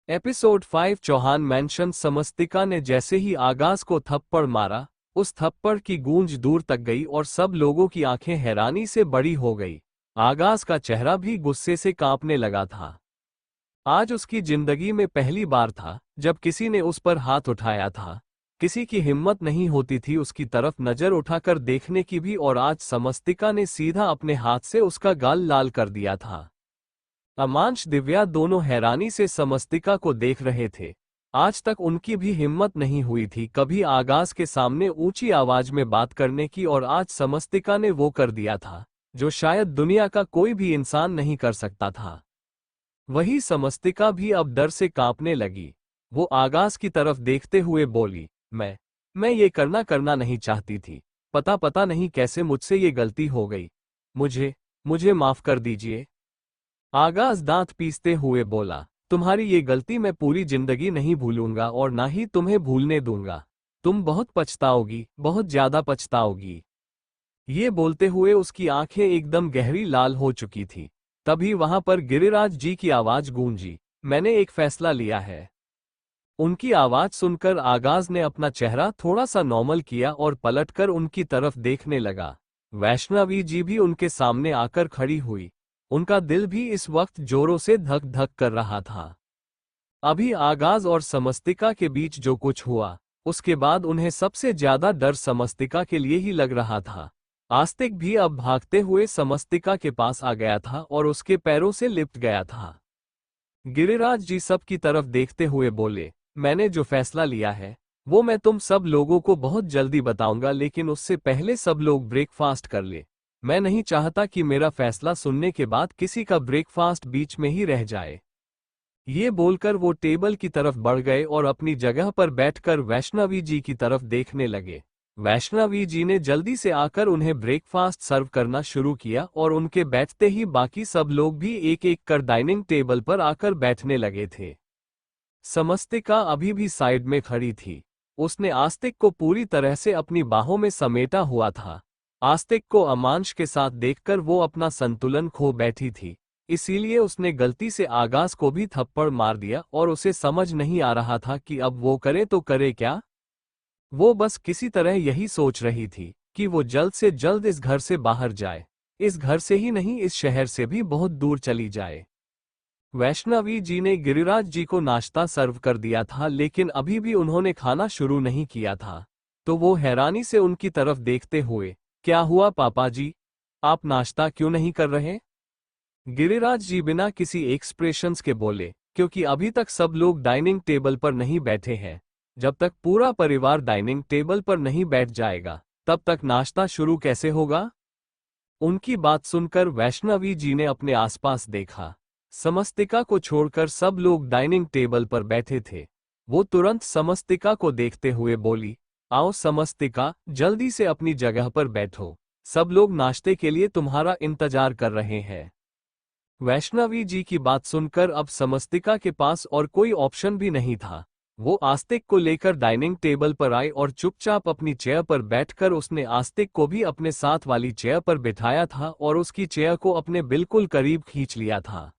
Episode 5 Chauhan mention. समस्तिका ने जैसे ही आगाज को थप्पड़ मारा, उस थप्पड़ की गूंज दूर तक गई और सब लोगों की आंखें हैरानी से बड़ी हो गई। आगाज का चेहरा भी गुस्से से कांपने लगा था। आज उसकी जिंदगी में पहली बार था जब किसी ने उस पर हाथ उठाया था। किसी की हिम्मत नहीं होती थी उसकी तरफ नजर उठाकर देखने की भी, और आज समस्तिका ने सीधा अपने हाथ से उसका गाल लाल कर दिया था। अमांश दिव्या दोनों हैरानी से समस्तिका को देख रहे थे। आज तक उनकी भी हिम्मत नहीं हुई थी कभी आगाज के सामने ऊंची आवाज में बात करने की, और आज समस्तिका ने वो कर दिया था जो शायद दुनिया का कोई भी इंसान नहीं कर सकता था। वही समस्तिका भी अब डर से कांपने लगी। वो आगाज की तरफ देखते हुए बोली, मैं ये करना नहीं चाहती थी। पता नहीं कैसे मुझसे ये गलती हो गई। मुझे माफ कर दीजिए। आगाज दांत पीसते हुए बोला, तुम्हारी ये गलती मैं पूरी जिंदगी नहीं भूलूंगा और ना ही तुम्हें भूलने दूंगा। तुम बहुत पछताओगी, बहुत ज्यादा पछताओगी। ये बोलते हुए उसकी आंखें एकदम गहरी लाल हो चुकी थी। तभी वहां पर गिरिराज जी की आवाज गूंजी, मैंने एक फैसला लिया है। उनकी आवाज सुनकर आगाज ने अपना चेहरा थोड़ा सा नॉर्मल किया और पलटकर उनकी तरफ देखने लगा। वैष्णवी जी भी उनके सामने आकर खड़ी हुई। उनका दिल भी इस वक्त जोरों से धक धक कर रहा था। अभी आगाज और समस्तिका के बीच जो कुछ हुआ, उसके बाद उन्हें सबसे ज्यादा डर समस्तिका के लिए ही लग रहा था। आस्तिक भी अब भागते हुए समस्तिका के पास आ गया था और उसके पैरों से लिपट गया था। गिरिराज जी सब की तरफ देखते हुए बोले, मैंने जो फैसला लिया है वो मैं तुम सब लोगों को बहुत जल्दी बताऊंगा, लेकिन उससे पहले सब लोग ब्रेकफास्ट कर ले। मैं नहीं चाहता कि मेरा फैसला सुनने के बाद किसी का ब्रेकफास्ट बीच में ही रह जाए। ये बोलकर वो टेबल की तरफ बढ़ गए और अपनी जगह पर बैठकर वैष्णवी जी की तरफ देखने लगे। वैष्णवी जी ने जल्दी से आकर उन्हें ब्रेकफास्ट सर्व करना शुरू किया और उनके बैठते ही बाकी सब लोग भी एक एक कर डाइनिंग टेबल पर आकर बैठने लगे थे। समस्तिका अभी भी साइड में खड़ी थी। उसने आस्तिक को पूरी तरह से अपनी बाहों में समेटा हुआ था। आस्तिक को अमांश के साथ देखकर वो अपना संतुलन खो बैठी थी, इसीलिए उसने गलती से आगाज को भी थप्पड़ मार दिया और उसे समझ नहीं आ रहा था कि अब वो करे तो करे क्या। वो बस किसी तरह यही सोच रही थी कि वो जल्द से जल्द इस घर से बाहर जाए। इस घर से ही नहीं, इस शहर से भी बहुत दूर चली जाए। वैष्णवी जी ने गिरिराज जी को नाश्ता सर्व कर दिया था, लेकिन अभी भी उन्होंने खाना शुरू नहीं किया था। तो वो हैरानी से उनकी तरफ देखते हुए, क्या हुआ पापा जी, आप नाश्ता क्यों नहीं कर रहे? गिरिराज जी बिना किसी एक्सप्रेशंस के बोले, क्योंकि अभी तक सब लोग डाइनिंग टेबल पर नहीं बैठे हैं। जब तक पूरा परिवार डाइनिंग टेबल पर नहीं बैठ जाएगा, तब तक नाश्ता शुरू कैसे होगा? उनकी बात सुनकर वैष्णवी जी ने अपने आसपास देखा। समस्तिका को छोड़कर सब लोग डाइनिंग टेबल पर बैठे थे। वो तुरंत समस्तिका को देखते हुए बोली, आओ समस्तिका, जल्दी से अपनी जगह पर बैठो। सब लोग नाश्ते के लिए तुम्हारा इंतजार कर रहे हैं। वैष्णवी जी की बात सुनकर अब समस्तिका के पास और कोई ऑप्शन भी नहीं था। वो आस्तिक को लेकर डाइनिंग टेबल पर आई और चुपचाप अपनी चेयर पर बैठकर उसने आस्तिक को भी अपने साथ वाली चेयर पर बिठाया था और उसकी चेयर को अपने बिल्कुल करीब खींच लिया था।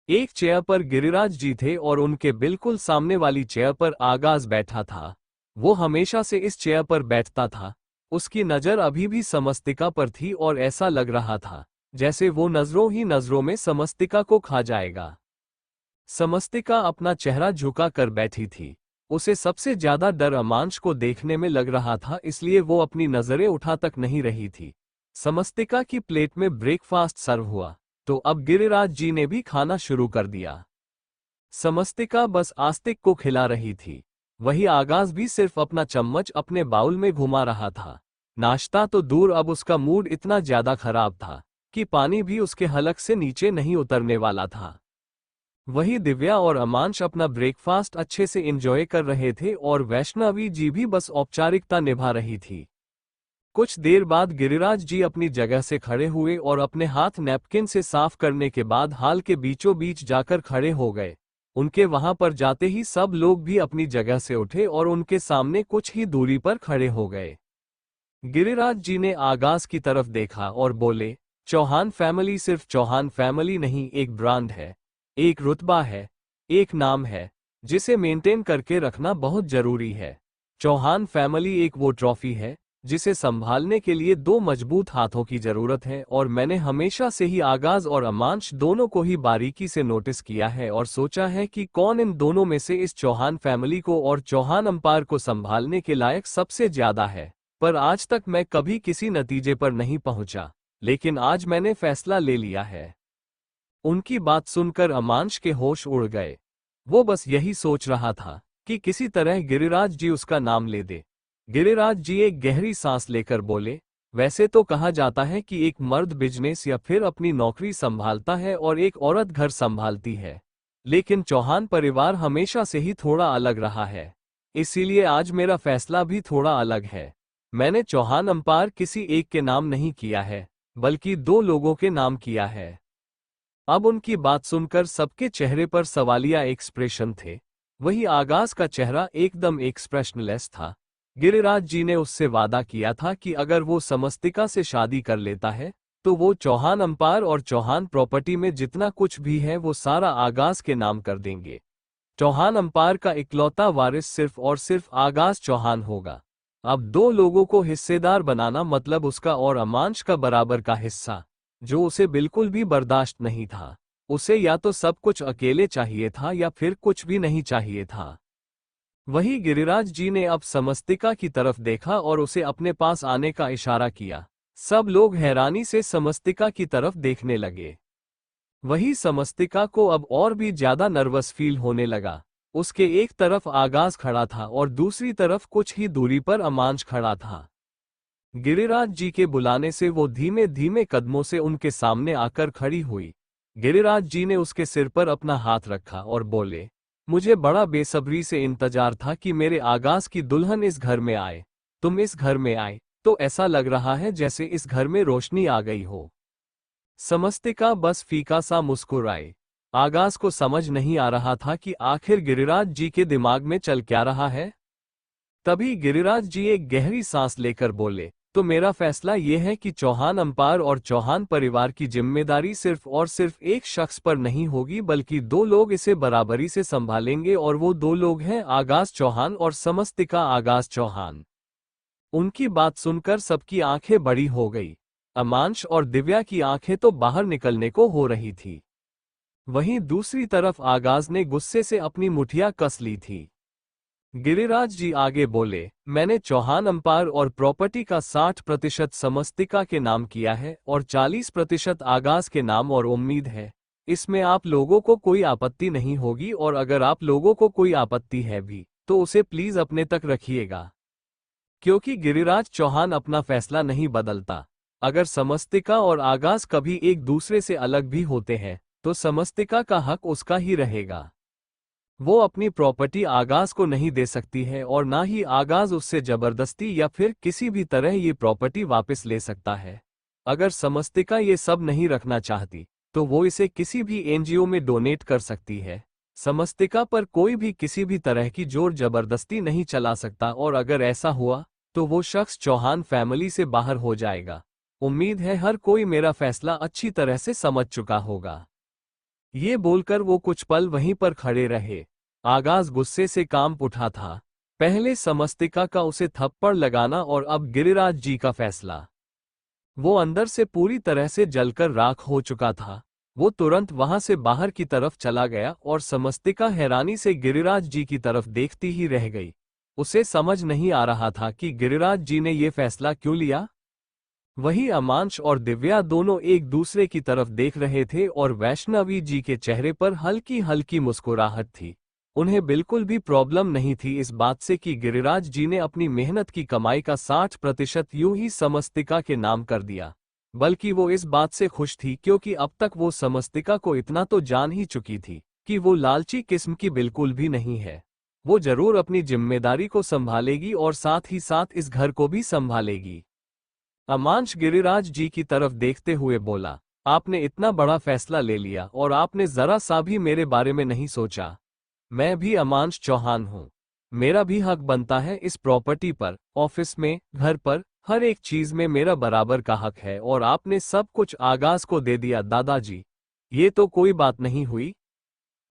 एक चेयर पर गिरिराज जी थे और उनके बिल्कुल सामने वाली चेयर पर आगाज बैठा था। वो हमेशा से इस चेयर पर बैठता था। उसकी नज़र अभी भी समस्तिका पर थी और ऐसा लग रहा था जैसे वो नजरों ही नजरों में समस्तिका को खा जाएगा। समस्तिका अपना चेहरा झुका कर बैठी थी। उसे सबसे ज्यादा डर अमांश को देखने में लग रहा था, इसलिए वो अपनी नजरें उठा तक नहीं रही थी। समस्तिका की प्लेट में ब्रेकफास्ट सर्व हुआ, तो अब गिरिराज जी ने भी खाना शुरू कर दिया। समस्तिका बस आस्तिक को खिला रही थी। वही आगाज भी सिर्फ अपना चम्मच अपने बाउल में घुमा रहा था। नाश्ता तो दूर, अब उसका मूड इतना ज्यादा खराब था कि पानी भी उसके हलक से नीचे नहीं उतरने वाला था। वही दिव्या और अमांश अपना ब्रेकफास्ट अच्छे से एंजॉय कर रहे थे और वैष्णवी जी भी बस औपचारिकता निभा रही थी। कुछ देर बाद गिरिराज जी अपनी जगह से खड़े हुए और अपने हाथ नैपकिन से साफ करने के बाद हाल के बीचों बीच जाकर खड़े हो गए। उनके वहां पर जाते ही सब लोग भी अपनी जगह से उठे और उनके सामने कुछ ही दूरी पर खड़े हो गए। गिरिराज जी ने आगाज की तरफ देखा और बोले, चौहान फैमिली सिर्फ चौहान फैमिली नहीं, एक ब्रांड है, एक रुतबा है, एक नाम है जिसे मेंटेन करके रखना बहुत जरूरी है। चौहान फैमिली एक वो ट्रॉफी है जिसे संभालने के लिए दो मजबूत हाथों की जरूरत है, और मैंने हमेशा से ही आगाज और अमांश दोनों को ही बारीकी से नोटिस किया है और सोचा है कि कौन इन दोनों में से इस चौहान फैमिली को और चौहान अंपायर को संभालने के लायक सबसे ज्यादा है। पर आज तक मैं कभी किसी नतीजे पर नहीं पहुंचा, लेकिन आज मैंने फैसला ले लिया है। उनकी बात सुनकर अमांश के होश उड़ गए। वो बस यही सोच रहा था कि किसी तरह गिरिराज जी उसका नाम ले दे। गिरिराज जी एक गहरी सांस लेकर बोले, वैसे तो कहा जाता है कि एक मर्द बिजनेस या फिर अपनी नौकरी संभालता है और एक औरत घर संभालती है, लेकिन चौहान परिवार हमेशा से ही थोड़ा अलग रहा है। इसीलिए आज मेरा फैसला भी थोड़ा अलग है। मैंने चौहान अंपायर किसी एक के नाम नहीं किया है, बल्कि दो लोगों के नाम किया है। अब उनकी बात सुनकर सबके चेहरे पर सवालिया एक्सप्रेशन थे। वही आगाज का चेहरा एकदम एक्सप्रेशनलेस था। गिरिराज जी ने उससे वादा किया था कि अगर वो समस्तिका से शादी कर लेता है तो वो चौहान अंपायर और चौहान प्रॉपर्टी में जितना कुछ भी है वो सारा आगाज के नाम कर देंगे। चौहान अंपायर का इकलौता वारिस सिर्फ और सिर्फ आगाज चौहान होगा। अब दो लोगों को हिस्सेदार बनाना मतलब उसका और अमांश का बराबर का हिस्सा, जो उसे बिल्कुल भी बर्दाश्त नहीं था। उसे या तो सब कुछ अकेले चाहिए था या फिर कुछ भी नहीं चाहिए था। वही गिरिराज जी ने अब समस्तिका की तरफ देखा और उसे अपने पास आने का इशारा किया। सब लोग हैरानी से समस्तिका की तरफ देखने लगे। वही समस्तिका को अब और भी ज्यादा नर्वस फील होने लगा। उसके एक तरफ आगाज खड़ा था और दूसरी तरफ कुछ ही दूरी पर अमांश खड़ा था। गिरिराज जी के बुलाने से वो धीमे धीमे कदमों से उनके सामने आकर खड़ी हुई। गिरिराज जी ने उसके सिर पर अपना हाथ रखा और बोले, मुझे बड़ा बेसब्री से इंतजार था कि मेरे आगाज की दुल्हन इस घर में आए। तुम इस घर में आए तो ऐसा लग रहा है जैसे इस घर में रोशनी आ गई हो। समस्तिका बस फीका सा मुस्कुराए। आगाज को समझ नहीं आ रहा था कि आखिर गिरिराज जी के दिमाग में चल क्या रहा है। तभी गिरिराज जी एक गहरी सांस लेकर बोले, तो मेरा फैसला यह है कि चौहान अंपायर और चौहान परिवार की जिम्मेदारी सिर्फ और सिर्फ एक शख्स पर नहीं होगी, बल्कि दो लोग इसे बराबरी से संभालेंगे, और वो दो लोग हैं आगाज चौहान और समस्तिका आगाज चौहान। उनकी बात सुनकर सबकी आंखें बड़ी हो गई। अमांश और दिव्या की आंखें तो बाहर निकलने को हो रही थी। वहीं दूसरी तरफ आगाज ने गुस्से से अपनी मुठिया कस ली थी। गिरिराज जी आगे बोले, मैंने चौहान अंपायर और प्रॉपर्टी का 60% समस्तिका के नाम किया है और 40% आगाज के नाम, और उम्मीद है इसमें आप लोगों को कोई आपत्ति नहीं होगी, और अगर आप लोगों को कोई आपत्ति है भी तो उसे प्लीज अपने तक रखिएगा, क्योंकि गिरिराज चौहान अपना फैसला नहीं बदलता। अगर समस्तिका और आगाज कभी एक दूसरे से अलग भी होते हैं तो समस्तिका का हक उसका ही रहेगा। वो अपनी प्रॉपर्टी आगाज को नहीं दे सकती है और ना ही आगाज उससे जबरदस्ती या फिर किसी भी तरह ये प्रॉपर्टी वापस ले सकता है। अगर समस्तिका ये सब नहीं रखना चाहती तो वो इसे किसी भी एनजीओ में डोनेट कर सकती है। समस्तिका पर कोई भी किसी भी तरह की जोर जबरदस्ती नहीं चला सकता, और अगर ऐसा हुआ तो वो शख्स चौहान फैमिली से बाहर हो जाएगा। उम्मीद है हर कोई मेरा फैसला अच्छी तरह से समझ चुका होगा। ये बोलकर वो कुछ पल वहीं पर खड़े रहे। आगाज गुस्से से कांप उठा था। पहले समस्तिका का उसे थप्पड़ लगाना और अब गिरिराज जी का फैसला। वो अंदर से पूरी तरह से जलकर राख हो चुका था। वो तुरंत वहां से बाहर की तरफ चला गया और समस्तिका हैरानी से गिरिराज जी की तरफ देखती ही रह गई। उसे समझ नहीं आ रहा था कि गिरिराज जी ने ये फैसला क्यों लिया। वही अमांश और दिव्या दोनों एक दूसरे की तरफ देख रहे थे और वैष्णवी जी के चेहरे पर हल्की हल्की मुस्कुराहट थी। उन्हें बिल्कुल भी प्रॉब्लम नहीं थी इस बात से कि गिरिराज जी ने अपनी मेहनत की कमाई का 60% यूं ही समस्तिका के नाम कर दिया, बल्कि वो इस बात से खुश थी क्योंकि अब तक वो समस्तिका को इतना तो जान ही चुकी थी कि वो लालची किस्म की बिल्कुल भी नहीं है। वो जरूर अपनी जिम्मेदारी को संभालेगी और साथ ही साथ इस घर को भी संभालेगी। अमांश गिरिराज जी की तरफ देखते हुए बोला, आपने इतना बड़ा फैसला ले लिया और आपने जरा सा भी मेरे बारे में नहीं सोचा। मैं भी अमांश चौहान हूँ। मेरा भी हक बनता है इस प्रॉपर्टी पर, ऑफिस में, घर पर, हर एक चीज में मेरा बराबर का हक है, और आपने सब कुछ आगाज को दे दिया दादाजी। ये तो कोई बात नहीं हुई।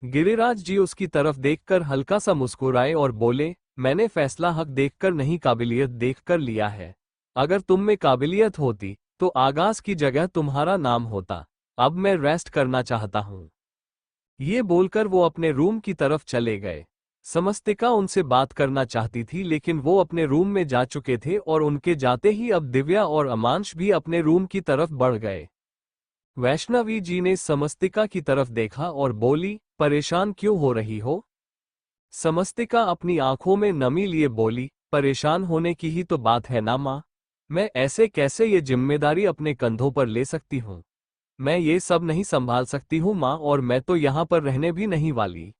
गिरिराज जी उसकी तरफ देखकर हल्का सा मुस्कुराए और बोले, मैंने फैसला हक देखकर नहीं काबिलियत देखकर लिया है। अगर तुम में काबिलियत होती तो आगाज की जगह तुम्हारा नाम होता। अब मैं रेस्ट करना चाहता हूं। ये बोलकर वो अपने रूम की तरफ चले गए। समस्तिका उनसे बात करना चाहती थी लेकिन वो अपने रूम में जा चुके थे और उनके जाते ही अब दिव्या और अमांश भी अपने रूम की तरफ बढ़ गए। वैष्णवी जी ने समस्तिका की तरफ देखा और बोली, परेशान क्यों हो रही हो? समस्तिका अपनी आंखों में नमी लिए बोली, परेशान होने की ही तो बात है ना माँ। मैं ऐसे कैसे ये जिम्मेदारी अपने कंधों पर ले सकती हूँ? मैं ये सब नहीं संभाल सकती हूँ माँ, और मैं तो यहाँ पर रहने भी नहीं वाली।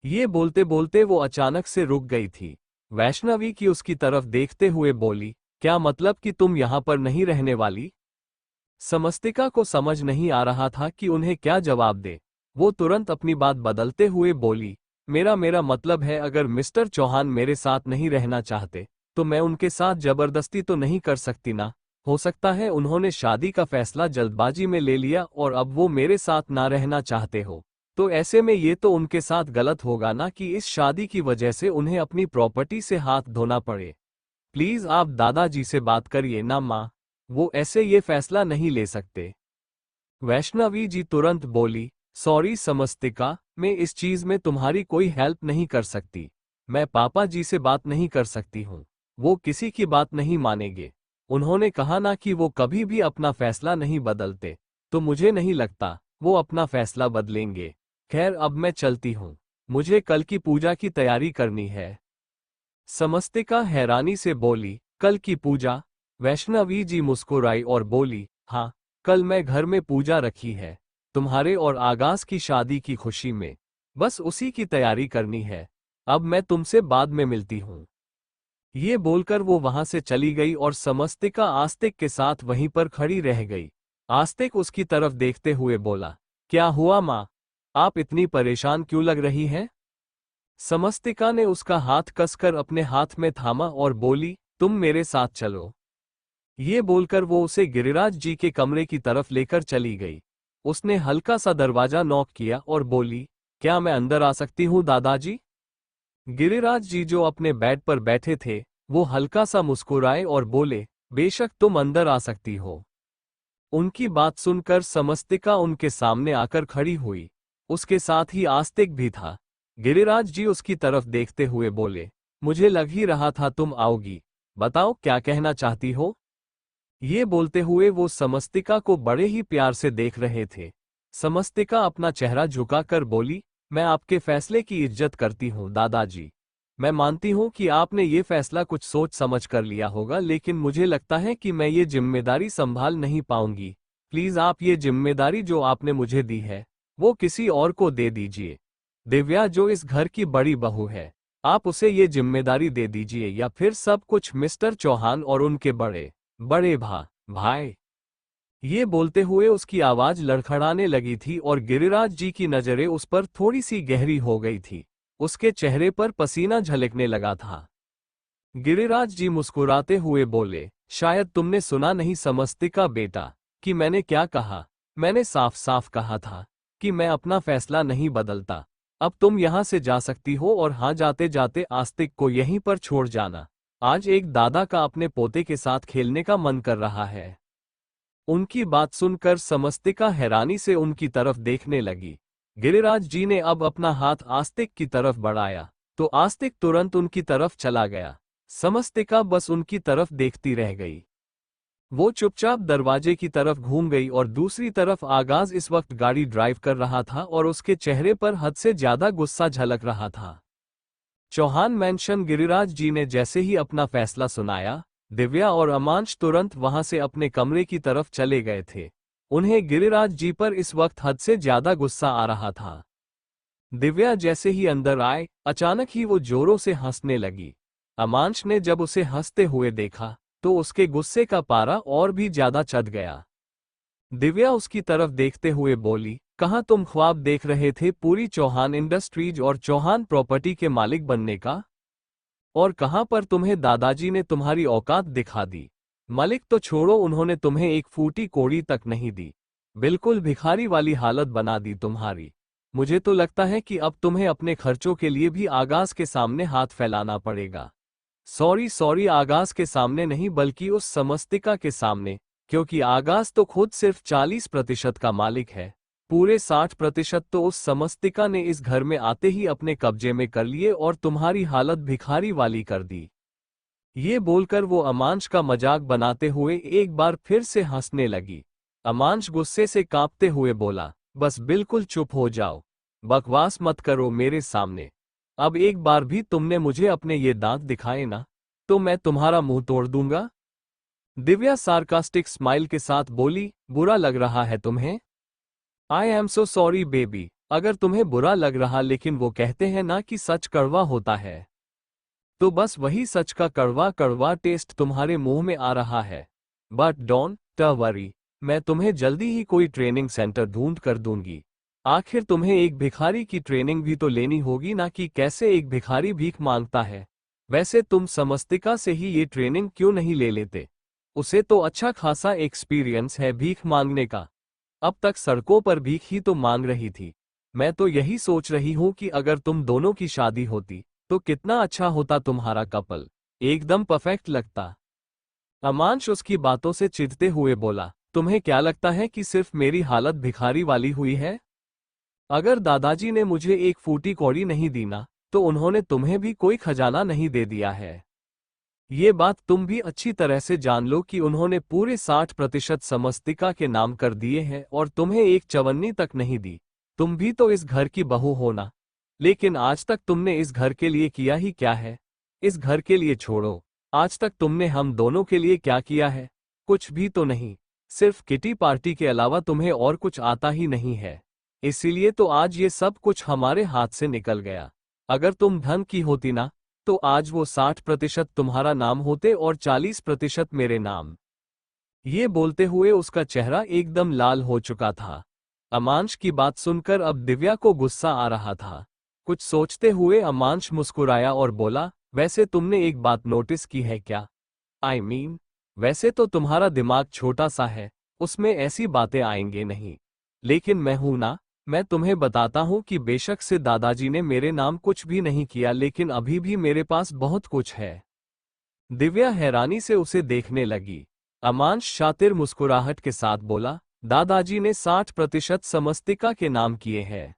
ये बोलते बोलते वो अचानक से रुक गई थी। वैष्णवी की उसकी तरफ देखते हुए बोली, क्या मतलब कि तुम यहाँ पर नहीं रहने वाली? समस्तिका को समझ नहीं आ रहा था कि उन्हें क्या जवाब दे। वो तुरंत अपनी बात बदलते हुए बोली, मेरा मेरा मतलब है अगर मिस्टर चौहान मेरे साथ नहीं रहना चाहते तो मैं उनके साथ जबरदस्ती तो नहीं कर सकती ना। हो सकता है उन्होंने शादी का फैसला जल्दबाजी में ले लिया और अब वो मेरे साथ ना रहना चाहते हो। तो ऐसे में ये तो उनके साथ गलत होगा ना कि इस शादी की वजह से उन्हें अपनी प्रॉपर्टी से हाथ धोना पड़े। प्लीज आप दादाजी से बात करिए ना माँ, वो ऐसे ये फैसला नहीं ले सकते। वैष्णवी जी तुरंत बोली, सॉरी समस्तिका, मैं इस चीज में तुम्हारी कोई हेल्प नहीं कर सकती। मैं पापा जी से बात नहीं कर सकती हूँ। वो किसी की बात नहीं मानेंगे। उन्होंने कहा ना कि वो कभी भी अपना फैसला नहीं बदलते, तो मुझे नहीं लगता वो अपना फैसला बदलेंगे। खैर अब मैं चलती हूँ, मुझे कल की पूजा की तैयारी करनी है। समस्तिका हैरानी से बोली, कल की पूजा? वैष्णवी जी मुस्कुराई और बोली, हाँ, कल मैं घर में पूजा रखी है, तुम्हारे और आगाज की शादी की खुशी में। बस उसी की तैयारी करनी है। अब मैं तुमसे बाद में मिलती हूँ। ये बोलकर वो वहां से चली गई और समस्तिका आस्तिक के साथ वहीं पर खड़ी रह गई। आस्तिक उसकी तरफ देखते हुए बोला, क्या हुआ माँ? आप इतनी परेशान क्यों लग रही हैं? समस्तिका ने उसका हाथ कसकर अपने हाथ में थामा और बोली, तुम मेरे साथ चलो। ये बोलकर वो उसे गिरिराज जी के कमरे की तरफ लेकर चली गई। उसने हल्का सा दरवाजा नॉक किया और बोली, क्या मैं अंदर आ सकती हूँ दादाजी? गिरिराज जी जो अपने बेड पर बैठे थे, वो हल्का सा मुस्कुराए और बोले, बेशक तुम अंदर आ सकती हो। उनकी बात सुनकर समस्तिका उनके सामने आकर खड़ी हुई। उसके साथ ही आस्तिक भी था। गिरिराज जी उसकी तरफ देखते हुए बोले, मुझे लग ही रहा था तुम आओगी। बताओ क्या कहना चाहती हो? ये बोलते हुए वो समस्तिका को बड़े ही प्यार से देख रहे थे। समस्तिका अपना चेहरा झुकाकर बोली, मैं आपके फैसले की इज्जत करती हूँ दादाजी। मैं मानती हूँ कि आपने ये फैसला कुछ सोच समझ कर लिया होगा, लेकिन मुझे लगता है कि मैं ये जिम्मेदारी संभाल नहीं पाऊंगी। प्लीज आप ये जिम्मेदारी जो आपने मुझे दी है वो किसी और को दे दीजिए। दिव्या जो इस घर की बड़ी बहू है, आप उसे ये जिम्मेदारी दे दीजिए, या फिर सब कुछ मिस्टर चौहान और उनके बड़े बड़े भाई। ये बोलते हुए उसकी आवाज लड़खड़ाने लगी थी और गिरिराज जी की नजरें उस पर थोड़ी सी गहरी हो गई थी। उसके चेहरे पर पसीना झलकने लगा था। गिरिराज जी मुस्कुराते हुए बोले, शायद तुमने सुना नहीं समस्तिका बेटा, कि मैंने क्या कहा। मैंने साफ साफ कहा था कि मैं अपना फैसला नहीं बदलता। अब तुम यहां से जा सकती हो, और हाँ, जाते जाते आस्तिक को यहीं पर छोड़ जाना। आज एक दादा का अपने पोते के साथ खेलने का मन कर रहा है। उनकी बात सुनकर समस्तिका हैरानी से उनकी तरफ देखने लगी। गिरिराज जी ने अब अपना हाथ आस्तिक की तरफ बढ़ाया तो आस्तिक तुरंत उनकी तरफ चला गया। समस्तिका बस उनकी तरफ देखती रह गई। वो चुपचाप दरवाजे की तरफ घूम गई और दूसरी तरफ आगाज इस वक्त गाड़ी ड्राइव कर रहा था और उसके चेहरे पर हद से ज्यादा गुस्सा झलक रहा था। चौहान मैंशन गिरिराज जी ने जैसे ही अपना फैसला सुनाया, दिव्या और अमांश तुरंत वहां से अपने कमरे की तरफ चले गए थे। उन्हें गिरिराज जी पर इस वक्त हद से ज्यादा गुस्सा आ रहा था। दिव्या जैसे ही अंदर आए, अचानक ही वो जोरों से हंसने लगी। अमांश ने जब उसे हंसते हुए देखा तो उसके गुस्से का पारा और भी ज्यादा चढ़ गया। दिव्या उसकी तरफ देखते हुए बोली, कहाँ तुम ख्वाब देख रहे थे पूरी चौहान इंडस्ट्रीज और चौहान प्रॉपर्टी के मालिक बनने का? और कहाँ पर तुम्हें दादाजी ने तुम्हारी औकात दिखा दी? मालिक तो छोड़ो, उन्होंने तुम्हें एक फूटी कोड़ी तक नहीं दी। बिल्कुल भिखारी वाली हालत बना दी तुम्हारी। मुझे तो लगता है कि अब तुम्हें अपने खर्चों के लिए भी आगाज के सामने हाथ फैलाना पड़ेगा। सॉरी सॉरी, आगाज के सामने नहीं बल्कि उस समस्तिका के सामने, क्योंकि आगाज तो खुद सिर्फ 40% का मालिक है। पूरे 60% तो उस समस्तिका ने इस घर में आते ही अपने कब्जे में कर लिए और तुम्हारी हालत भिखारी वाली कर दी। ये बोलकर वो अमांश का मजाक बनाते हुए एक बार फिर से हंसने लगी। अमांश गुस्से से कांपते हुए बोला, बस बिल्कुल चुप हो जाओ, बकवास मत करो मेरे सामने। अब एक बार भी तुमने मुझे अपने ये दांत दिखाए ना, तो मैं तुम्हारा मुंह तोड़ दूंगा। दिव्या सार्कास्टिक स्माइल के साथ बोली, बुरा लग रहा है तुम्हें? I am so sorry baby, अगर तुम्हें बुरा लग रहा, लेकिन वो कहते हैं ना कि सच कड़वा होता है, तो बस वही सच का कड़वा कड़वा टेस्ट तुम्हारे मुंह में आ रहा है। बट डोंट वरी, मैं तुम्हें जल्दी ही कोई ट्रेनिंग सेंटर ढूंढ कर दूंगी। आखिर तुम्हें एक भिखारी की ट्रेनिंग भी तो लेनी होगी ना, कि कैसे एक भिखारी भीख मांगता है। वैसे तुम समस्तिका से ही ये ट्रेनिंग क्यों नहीं ले लेते? उसे तो अच्छा खासा एक्सपीरियंस है भीख मांगने का। अब तक सड़कों पर भीख ही तो मांग रही थी। मैं तो यही सोच रही हूं कि अगर तुम दोनों की शादी होती तो कितना अच्छा होता, तुम्हारा कपल एकदम परफेक्ट लगता। अमांश उसकी बातों से चिढ़ते हुए बोला, तुम्हें क्या लगता है कि सिर्फ मेरी हालत भिखारी वाली हुई है? अगर दादाजी ने मुझे एक फूटी कौड़ी नहीं दी ना, तो उन्होंने तुम्हें भी कोई खजाना नहीं दे दिया है। ये बात तुम भी अच्छी तरह से जान लो कि उन्होंने पूरे 60% समस्तिका के नाम कर दिए हैं और तुम्हें एक चवन्नी तक नहीं दी। तुम भी तो इस घर की बहू हो ना। लेकिन आज तक तुमने इस घर के लिए किया ही क्या है? इस घर के लिए छोड़ो, आज तक तुमने हम दोनों के लिए क्या किया है? कुछ भी तो नहीं। सिर्फ किटी पार्टी के अलावा तुम्हें और कुछ आता ही नहीं है। इसीलिए तो आज ये सब कुछ हमारे हाथ से निकल गया। अगर तुम धन की होती ना, तो आज वो 60% तुम्हारा नाम होते और 40% मेरे नाम। ये बोलते हुए उसका चेहरा एकदम लाल हो चुका था। अमांश की बात सुनकर अब दिव्या को गुस्सा आ रहा था। कुछ सोचते हुए अमांश मुस्कुराया और बोला, वैसे तुमने एक बात नोटिस की है क्या? आई मीन, वैसे तो तुम्हारा दिमाग छोटा सा है, उसमें ऐसी बातें आएंगे नहीं। लेकिन मैं हूं ना, मैं तुम्हें बताता हूं कि बेशक से दादाजी ने मेरे नाम कुछ भी नहीं किया, लेकिन अभी भी मेरे पास बहुत कुछ है। दिव्या हैरानी से उसे देखने लगी। अमांश शातिर मुस्कुराहट के साथ बोला, दादाजी ने 60% समस्तिका के नाम किए हैं।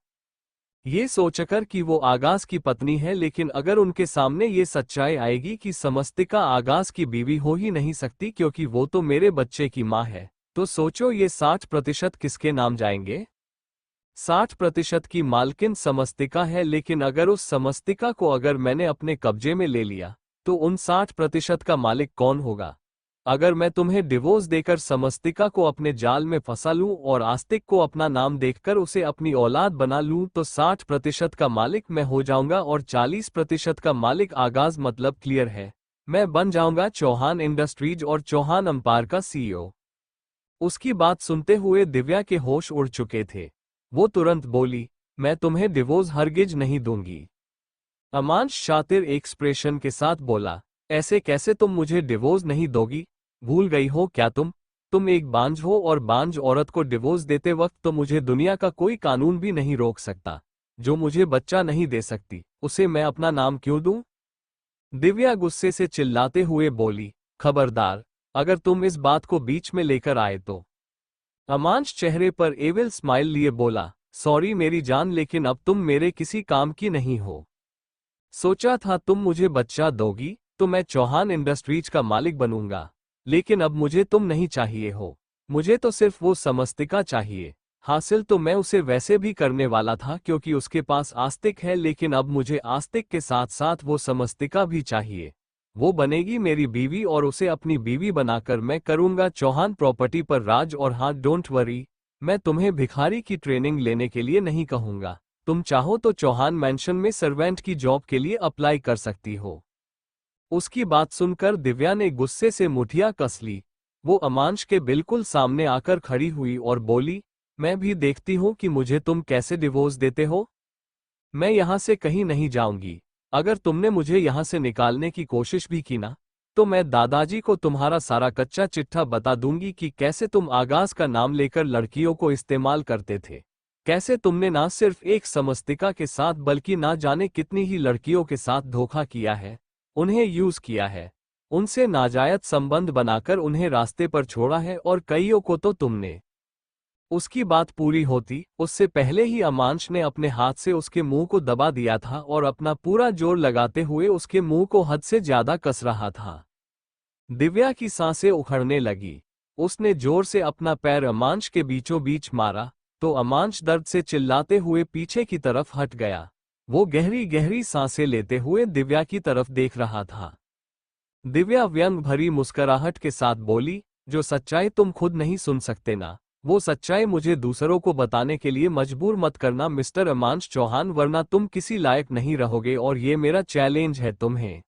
ये सोचकर कि वो आगाज की पत्नी है, लेकिन अगर उनके सामने ये सच्चाई आएगी कि समस्तिका आगाज की बीवी हो ही नहीं सकती क्योंकि वो तो मेरे बच्चे की माँ है, तो सोचो ये 60% किसके नाम जाएंगे? 60% की मालकिन समस्तिका है, लेकिन अगर उस समस्तिका को अगर मैंने अपने कब्जे में ले लिया, तो उन 60% का मालिक कौन होगा? अगर मैं तुम्हें डिवोर्स देकर समस्तिका को अपने जाल में फंसा लूं और आस्तिक को अपना नाम देखकर उसे अपनी औलाद बना लूं, तो 60% का मालिक मैं हो जाऊंगा और 40% का मालिक आगाज। मतलब क्लियर है, मैं बन जाऊंगा चौहान इंडस्ट्रीज और चौहान अंपायर का सीईओ। उसकी बात सुनते हुए दिव्या के होश उड़ चुके थे। वो तुरंत बोली, मैं तुम्हें डिवोर्स हरगिज नहीं दूंगी। अमांश शातिर एक्सप्रेशन के साथ बोला, ऐसे कैसे तुम मुझे डिवोर्स नहीं दोगी? भूल गई हो क्या तुम एक बांझ हो और बांझ औरत को डिवोर्स देते वक्त तो मुझे दुनिया का कोई कानून भी नहीं रोक सकता। जो मुझे बच्चा नहीं दे सकती, उसे मैं अपना नाम क्यों दूं? दिव्या गुस्से से चिल्लाते हुए बोली, खबरदार, अगर तुम इस बात को बीच में लेकर आए तो। अमांश चेहरे पर एविल स्माइल लिए बोला, सॉरी मेरी जान, लेकिन अब तुम मेरे किसी काम की नहीं हो। सोचा था तुम मुझे बच्चा दोगी तो मैं चौहान इंडस्ट्रीज का मालिक बनूंगा, लेकिन अब मुझे तुम नहीं चाहिए हो। मुझे तो सिर्फ वो समस्तिका चाहिए। हासिल तो मैं उसे वैसे भी करने वाला था क्योंकि उसके पास आस्तिक है, लेकिन अब मुझे आस्तिक के साथ साथ वो समस्तिका भी चाहिए। वो बनेगी मेरी बीवी और उसे अपनी बीवी बनाकर मैं करूंगा चौहान प्रॉपर्टी पर राज। और हाँ, डोंट वरी, मैं तुम्हें भिखारी की ट्रेनिंग लेने के लिए नहीं कहूंगा। तुम चाहो तो चौहान मैंशन में सर्वेंट की जॉब के लिए अप्लाई कर सकती हो। उसकी बात सुनकर दिव्या ने गुस्से से मुठियां कस ली। वो अमांश के बिल्कुल सामने आकर खड़ी हुई और बोली, मैं भी देखती हूं कि मुझे तुम कैसे डिवोर्स देते हो। मैं यहां से कहीं नहीं जाऊंगी। अगर तुमने मुझे यहां से निकालने की कोशिश भी की ना, तो मैं दादाजी को तुम्हारा सारा कच्चा चिट्ठा बता दूंगी कि कैसे तुम आगाज का नाम लेकर लड़कियों को इस्तेमाल करते थे। कैसे तुमने ना सिर्फ एक समस्तिका के साथ बल्कि ना जाने कितनी ही लड़कियों के साथ धोखा किया है, उन्हें यूज किया है, उनसे नाजायज संबंध बनाकर उन्हें रास्ते पर छोड़ा है, और कईयों को तो तुमने। उसकी बात पूरी होती उससे पहले ही अमांश ने अपने हाथ से उसके मुंह को दबा दिया था और अपना पूरा जोर लगाते हुए उसके मुंह को हद से ज्यादा कस रहा था। दिव्या की सांसें उखड़ने लगी। उसने जोर से अपना पैर अमांश के बीचों बीच मारा तो अमांश दर्द से चिल्लाते हुए पीछे की तरफ हट गया। वो गहरी गहरी सांसें लेते हुए दिव्या की तरफ देख रहा था। दिव्या व्यंग भरी मुस्कुराहट के साथ बोली, जो सच्चाई तुम खुद नहीं सुन सकते ना, वो सच्चाई मुझे दूसरों को बताने के लिए मजबूर मत करना मिस्टर अमांश चौहान, वरना तुम किसी लायक नहीं रहोगे और ये मेरा चैलेंज है तुम्हें।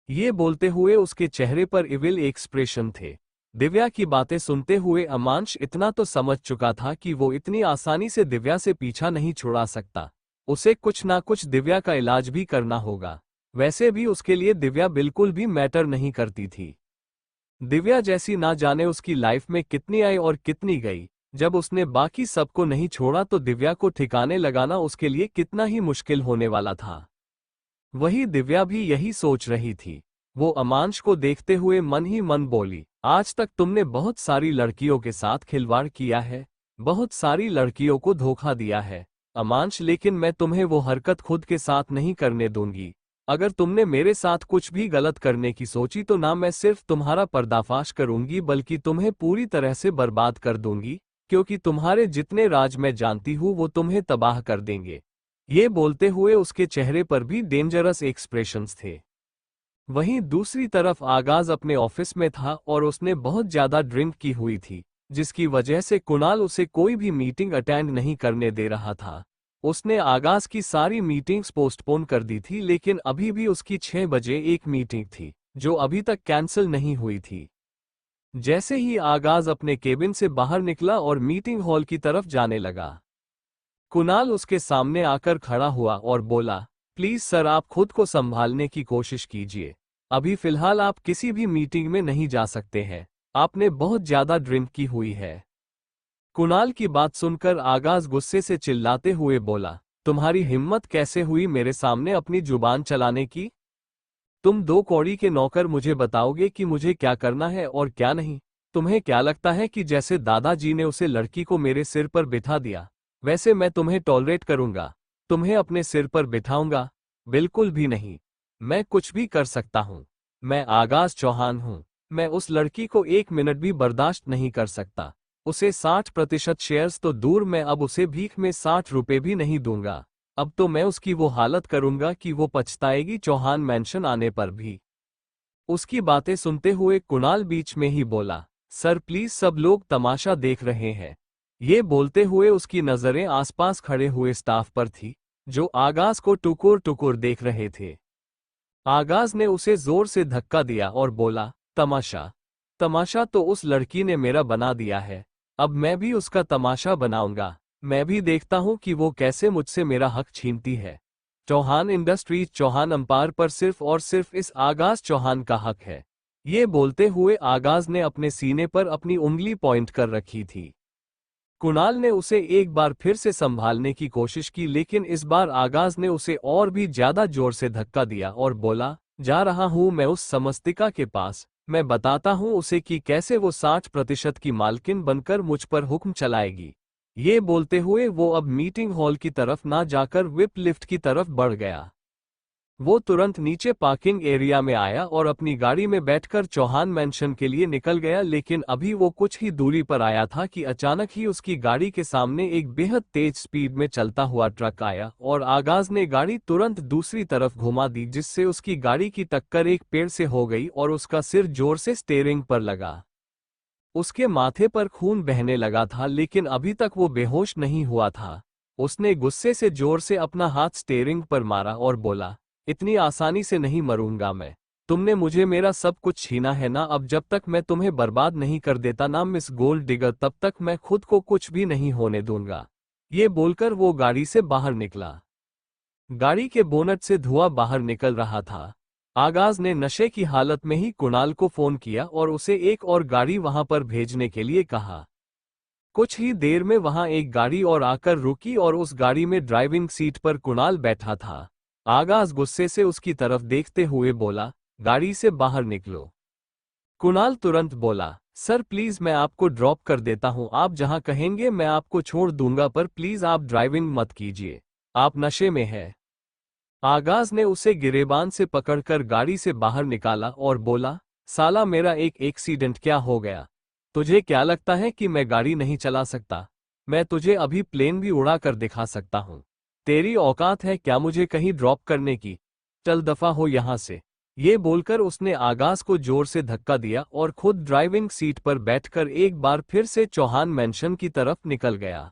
ये बोलते हुए उसके चेहरे पर इविल एक्सप्रेशन थे। दिव्या की बातें सुनते हुए अमांश इतना तो समझ चुका था कि वो इतनी आसानी से दिव्या से पीछा नहीं छुड़ा सकता। उसे कुछ ना कुछ दिव्या का इलाज भी करना होगा। वैसे भी उसके लिए दिव्या बिल्कुल भी मैटर नहीं करती थी। दिव्या जैसी ना जाने उसकी लाइफ में कितनी आई और कितनी गई। जब उसने बाकी सबको नहीं छोड़ा तो दिव्या को ठिकाने लगाना उसके लिए कितना ही मुश्किल होने वाला था। वही दिव्या भी यही सोच रही थी। वो अमांश को देखते हुए मन ही मन बोली, आज तक तुमने बहुत सारी लड़कियों के साथ खिलवाड़ किया है, बहुत सारी लड़कियों को धोखा दिया है अमांश, लेकिन मैं तुम्हें वो हरकत खुद के साथ नहीं करने दूंगी। अगर तुमने मेरे साथ कुछ भी गलत करने की सोची तो ना मैं सिर्फ तुम्हारा पर्दाफाश करूंगी बल्कि तुम्हें पूरी तरह से बर्बाद कर दूंगी, क्योंकि तुम्हारे जितने राज मैं जानती हूँ वो तुम्हें तबाह कर देंगे। ये बोलते हुए उसके चेहरे पर भी डेंजरस एक्सप्रेशंस थे। वहीं दूसरी तरफ आगाज अपने ऑफिस में था और उसने बहुत ज्यादा ड्रिंक की हुई थी, जिसकी वजह से कुणाल उसे कोई भी मीटिंग अटेंड नहीं करने दे रहा था। उसने आगाज की सारी मीटिंग्स पोस्टपोन कर दी थी, लेकिन अभी भी उसकी 6 बजे एक मीटिंग थी जो अभी तक कैंसिल नहीं हुई थी। जैसे ही आगाज अपने केबिन से बाहर निकला और मीटिंग हॉल की तरफ जाने लगा, कुणाल उसके सामने आकर खड़ा हुआ और बोला, प्लीज सर, आप खुद को संभालने की कोशिश कीजिए। अभी फिलहाल आप किसी भी मीटिंग में नहीं जा सकते हैं, आपने बहुत ज्यादा ड्रिंक की हुई है। कुणाल की बात सुनकर आगाज गुस्से से चिल्लाते हुए बोला, तुम्हारी हिम्मत कैसे हुई मेरे सामने अपनी जुबान चलाने की? तुम 2 कौड़ी के नौकर मुझे बताओगे कि मुझे क्या करना है और क्या नहीं? तुम्हें क्या लगता है कि जैसे दादाजी ने उसे लड़की को मेरे सिर पर बिठा दिया, वैसे मैं तुम्हें टॉलरेट करूंगा, तुम्हें अपने सिर पर बिठाऊंगा? बिल्कुल भी नहीं। मैं कुछ भी कर सकता हूं। मैं आगाज चौहान हूं। मैं उस लड़की को 1 मिनट भी बर्दाश्त नहीं कर सकता। उसे 60% शेयर्स तो दूर, मैं अब उसे भीख में 60 रुपए भी नहीं दूंगा। अब तो मैं उसकी वो हालत करूंगा कि वो पछताएगी चौहान मैंशन आने पर भी। उसकी बातें सुनते हुए कुणाल बीच में ही बोला, सर प्लीज, सब लोग तमाशा देख रहे हैं। ये बोलते हुए उसकी नजरें आसपास खड़े हुए स्टाफ पर थी, जो आगाज को टुकुर टुकुर देख रहे थे। आगाज ने उसे जोर से धक्का दिया और बोला, तमाशा? तमाशा तो उस लड़की ने मेरा बना दिया है, अब मैं भी उसका तमाशा बनाऊंगा। मैं भी देखता हूं कि वो कैसे मुझसे मेरा हक छीनती है। चौहान इंडस्ट्रीज चौहान अंपायर पर सिर्फ और सिर्फ इस आगाज चौहान का हक है। ये बोलते हुए आगाज ने अपने सीने पर अपनी उंगली पॉइंट कर रखी थी। कुणाल ने उसे एक बार फिर से संभालने की कोशिश की, लेकिन इस बार आगाज ने उसे और भी ज्यादा जोर से धक्का दिया और बोला, जा रहा हूं मैं उस समस्तिका के पास, मैं बताता हूं उसे कि कैसे वो 60% की मालकिन बनकर मुझ पर हुक्म चलाएगी। ये बोलते हुए वो अब मीटिंग हॉल की तरफ ना जाकर विप लिफ्ट की तरफ बढ़ गया। वो तुरंत नीचे पार्किंग एरिया में आया और अपनी गाड़ी में बैठकर चौहान मैंशन के लिए निकल गया, लेकिन अभी वो कुछ ही दूरी पर आया था कि अचानक ही उसकी गाड़ी के सामने एक बेहद तेज स्पीड में चलता हुआ ट्रक आया और आगाज ने गाड़ी तुरंत दूसरी तरफ घुमा दी, जिससे उसकी गाड़ी की टक्कर एक पेड़ से हो गई और उसका सिर जोर से स्टीयरिंग पर लगा। उसके माथे पर खून बहने लगा था, लेकिन अभी तक वो बेहोश नहीं हुआ था। उसने गुस्से से जोर से अपना हाथ स्टीयरिंग पर मारा और बोला, इतनी आसानी से नहीं मरूंगा मैं। तुमने मुझे मेरा सब कुछ छीना है ना, अब जब तक मैं तुम्हें बर्बाद नहीं कर देता ना मिस गोल्ड डिगर, तब तक मैं खुद को कुछ भी नहीं होने दूंगा। ये बोलकर वो गाड़ी से बाहर निकला। गाड़ी के बोनट से धुआं बाहर निकल रहा था। आगाज ने नशे की हालत में ही कुणाल को फोन किया और उसे एक और गाड़ी वहां पर भेजने के लिए कहा। कुछ ही देर में वहां एक गाड़ी और आकर रुकी और उस गाड़ी में ड्राइविंग सीट पर कुणाल बैठा था। आगाज गुस्से से उसकी तरफ देखते हुए बोला, गाड़ी से बाहर निकलो। कुणाल तुरंत बोला, सर प्लीज मैं आपको ड्रॉप कर देता हूं, आप जहां कहेंगे मैं आपको छोड़ दूंगा, पर प्लीज आप ड्राइविंग मत कीजिए, आप नशे में हैं। आगाज ने उसे गिरेबान से पकड़कर गाड़ी से बाहर निकाला और बोला, साला मेरा एक एक्सीडेंट क्या हो गया? तुझे क्या लगता है कि मैं गाड़ी नहीं चला सकता? मैं तुझे अभी प्लेन भी उड़ा कर दिखा सकता हूं। तेरी औकात है क्या मुझे कहीं ड्रॉप करने की? चल दफा हो यहां से। ये बोलकर उसने आगाज को जोर से धक्का दिया और खुद ड्राइविंग सीट पर बैठकर एक बार फिर से चौहान मैंशन की तरफ निकल गया।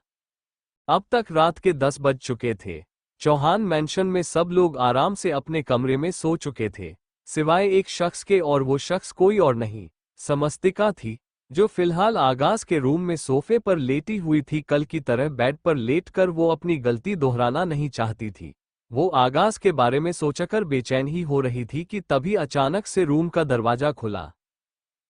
अब तक रात के 10 बज चुके थे। चौहान मैंशन में सब लोग आराम से अपने कमरे में सो चुके थे, सिवाय एक शख्स के, और वो शख्स कोई और नहीं, समस्तिका थी, जो फिलहाल आगाज के रूम में सोफे पर लेटी हुई थी। कल की तरह बेड पर लेटकर वो अपनी गलती दोहराना नहीं चाहती थी। वो आगाज के बारे में सोचकर बेचैन ही हो रही थी कि तभी अचानक से रूम का दरवाजा खुला।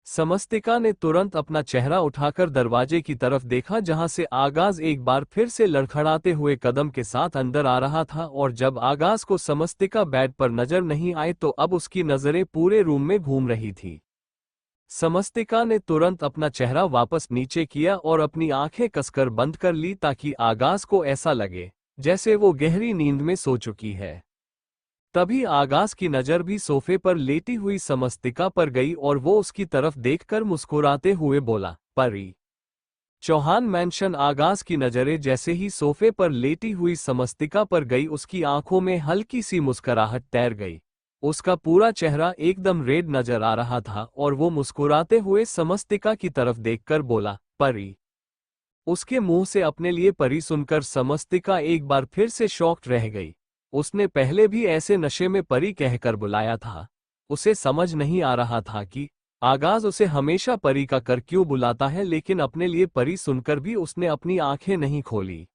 समस्तिका ने तुरंत अपना चेहरा उठाकर दरवाजे की तरफ देखा, जहां से आगाज एक बार फिर से लड़खड़ाते हुए कदम के साथ अंदर आ रहा था, और जब आगाज को समस्तिका बेड पर नजर नहीं आए तो अब उसकी नजरें पूरे रूम में घूम रही थी। समस्तिका ने तुरंत अपना चेहरा वापस नीचे किया और अपनी आंखें कसकर बंद कर ली, ताकि आगाज को ऐसा लगे जैसे वो गहरी नींद में सो चुकी है। तभी आगाज की नजर भी सोफे पर लेटी हुई समस्तिका पर गई और वो उसकी तरफ देखकर मुस्कुराते हुए बोला, परी। चौहान मैंशन आगाज की नजरें जैसे ही सोफे पर लेटी हुई समस्तिका पर गई, उसकी आंखों में हल्की सी मुस्कुराहट तैर गई। उसका पूरा चेहरा एकदम रेड नजर आ रहा था और वो मुस्कुराते हुए समस्तिका की तरफ देखकर बोला, परी। उसके मुंह से अपने लिए परी सुनकर समस्तिका एक बार फिर से शॉक्ड रह गई। उसने पहले भी ऐसे नशे में परी कहकर बुलाया था। उसे समझ नहीं आ रहा था कि आगाज उसे हमेशा परी का कर क्यों बुलाता है, लेकिन अपने लिए परी सुनकर भी उसने अपनी आंखें नहीं खोली।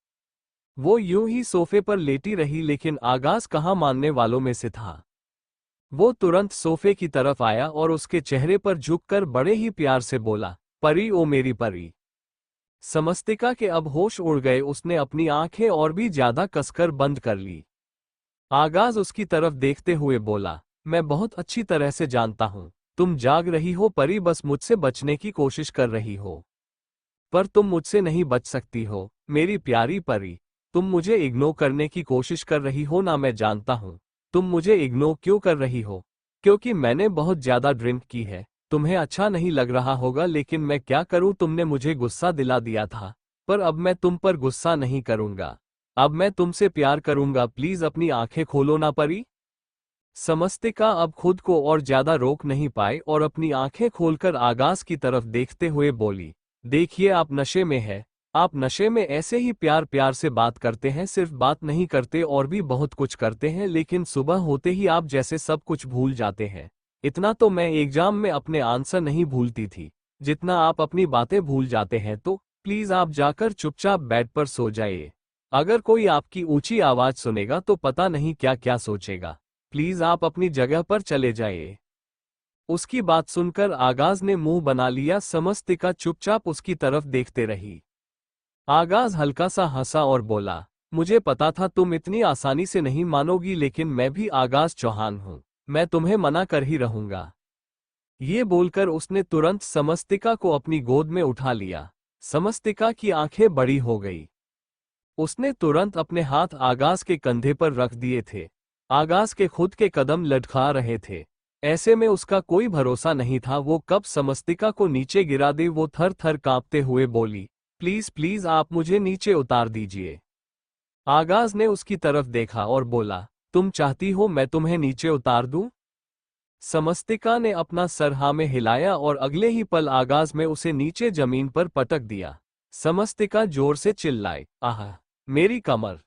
वो यूं ही सोफे पर लेटी रही, लेकिन आगाज कहाँ मानने वालों में से था। वो तुरंत सोफे की तरफ आया और उसके चेहरे पर झुककर बड़े ही प्यार से बोला, परी ओ मेरी परी। समस्तिका के अब होश उड़ गए, उसने अपनी आंखें और भी ज्यादा कसकर बंद कर ली। आगाज उसकी तरफ देखते हुए बोला, मैं बहुत अच्छी तरह से जानता हूं तुम जाग रही हो परी, बस मुझसे बचने की कोशिश कर रही हो, पर तुम मुझसे नहीं बच सकती हो मेरी प्यारी परी। तुम मुझे इग्नोर करने की कोशिश कर रही हो ना, मैं जानता हूं तुम मुझे इग्नोर क्यों कर रही हो, क्योंकि मैंने बहुत ज्यादा ड्रिंक की है। तुम्हें अच्छा नहीं लग रहा होगा, लेकिन मैं क्या करूं, तुमने मुझे गुस्सा दिला दिया था, पर अब मैं तुम पर गुस्सा नहीं करूंगा। अब मैं तुमसे प्यार करूंगा, प्लीज अपनी आंखें खोलो ना परी। समस्तिका अब खुद को और ज्यादा रोक नहीं पाए और अपनी आंखें खोलकर आगाज की तरफ देखते हुए बोली, देखिए आप नशे में है। आप नशे में ऐसे ही प्यार प्यार से बात करते हैं, सिर्फ बात नहीं करते और भी बहुत कुछ करते हैं, लेकिन सुबह होते ही आप जैसे सब कुछ भूल जाते हैं। इतना तो मैं एग्जाम में अपने आंसर नहीं भूलती थी, जितना आप अपनी बातें भूल जाते हैं। तो प्लीज आप जाकर चुपचाप बेड पर सो जाइए। अगर कोई आपकी ऊंची आवाज सुनेगा तो पता नहीं क्या क्या सोचेगा। प्लीज आप अपनी जगह पर चले जाइए। उसकी बात सुनकर आगाज ने मुंह बना लिया। समस्तिका चुपचाप उसकी तरफ देखते रही। आगाज हल्का सा हंसा और बोला, मुझे पता था तुम इतनी आसानी से नहीं मानोगी, लेकिन मैं भी आगाज चौहान हूं, मैं तुम्हें मना कर ही रहूंगा। ये बोलकर उसने तुरंत समस्तिका को अपनी गोद में उठा लिया। समस्तिका की आंखें बड़ी हो गई। उसने तुरंत अपने हाथ आगाज के कंधे पर रख दिए थे। आगाज के खुद के कदम लटका रहे थे, ऐसे में उसका कोई भरोसा नहीं था वो कब समस्तिका को नीचे गिरा दे। वो थर थर कांपते हुए बोली, प्लीज प्लीज आप मुझे नीचे उतार दीजिए। आगाज ने उसकी तरफ देखा और बोला, तुम चाहती हो मैं तुम्हें नीचे उतार दूं? समस्तिका ने अपना सर हाँ में हिलाया और अगले ही पल आगाज में उसे नीचे जमीन पर पटक दिया। समस्तिका जोर से चिल्लाई, आह मेरी कमर।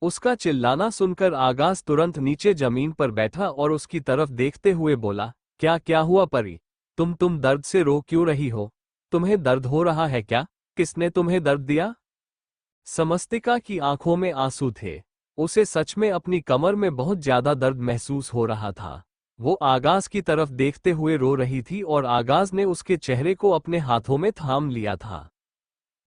उसका चिल्लाना सुनकर आगाज तुरंत नीचे जमीन पर बैठा और उसकी तरफ देखते हुए बोला, क्या क्या हुआ परी? तुम दर्द से रो क्यों रही हो? तुम्हें दर्द हो रहा है क्या? किसने तुम्हें दर्द दिया? समस्तिका की आंखों में आंसू थे। उसे सच में अपनी कमर में बहुत ज्यादा दर्द महसूस हो रहा था। वो आगाज की तरफ देखते हुए रो रही थी और आगाज ने उसके चेहरे को अपने हाथों में थाम लिया था।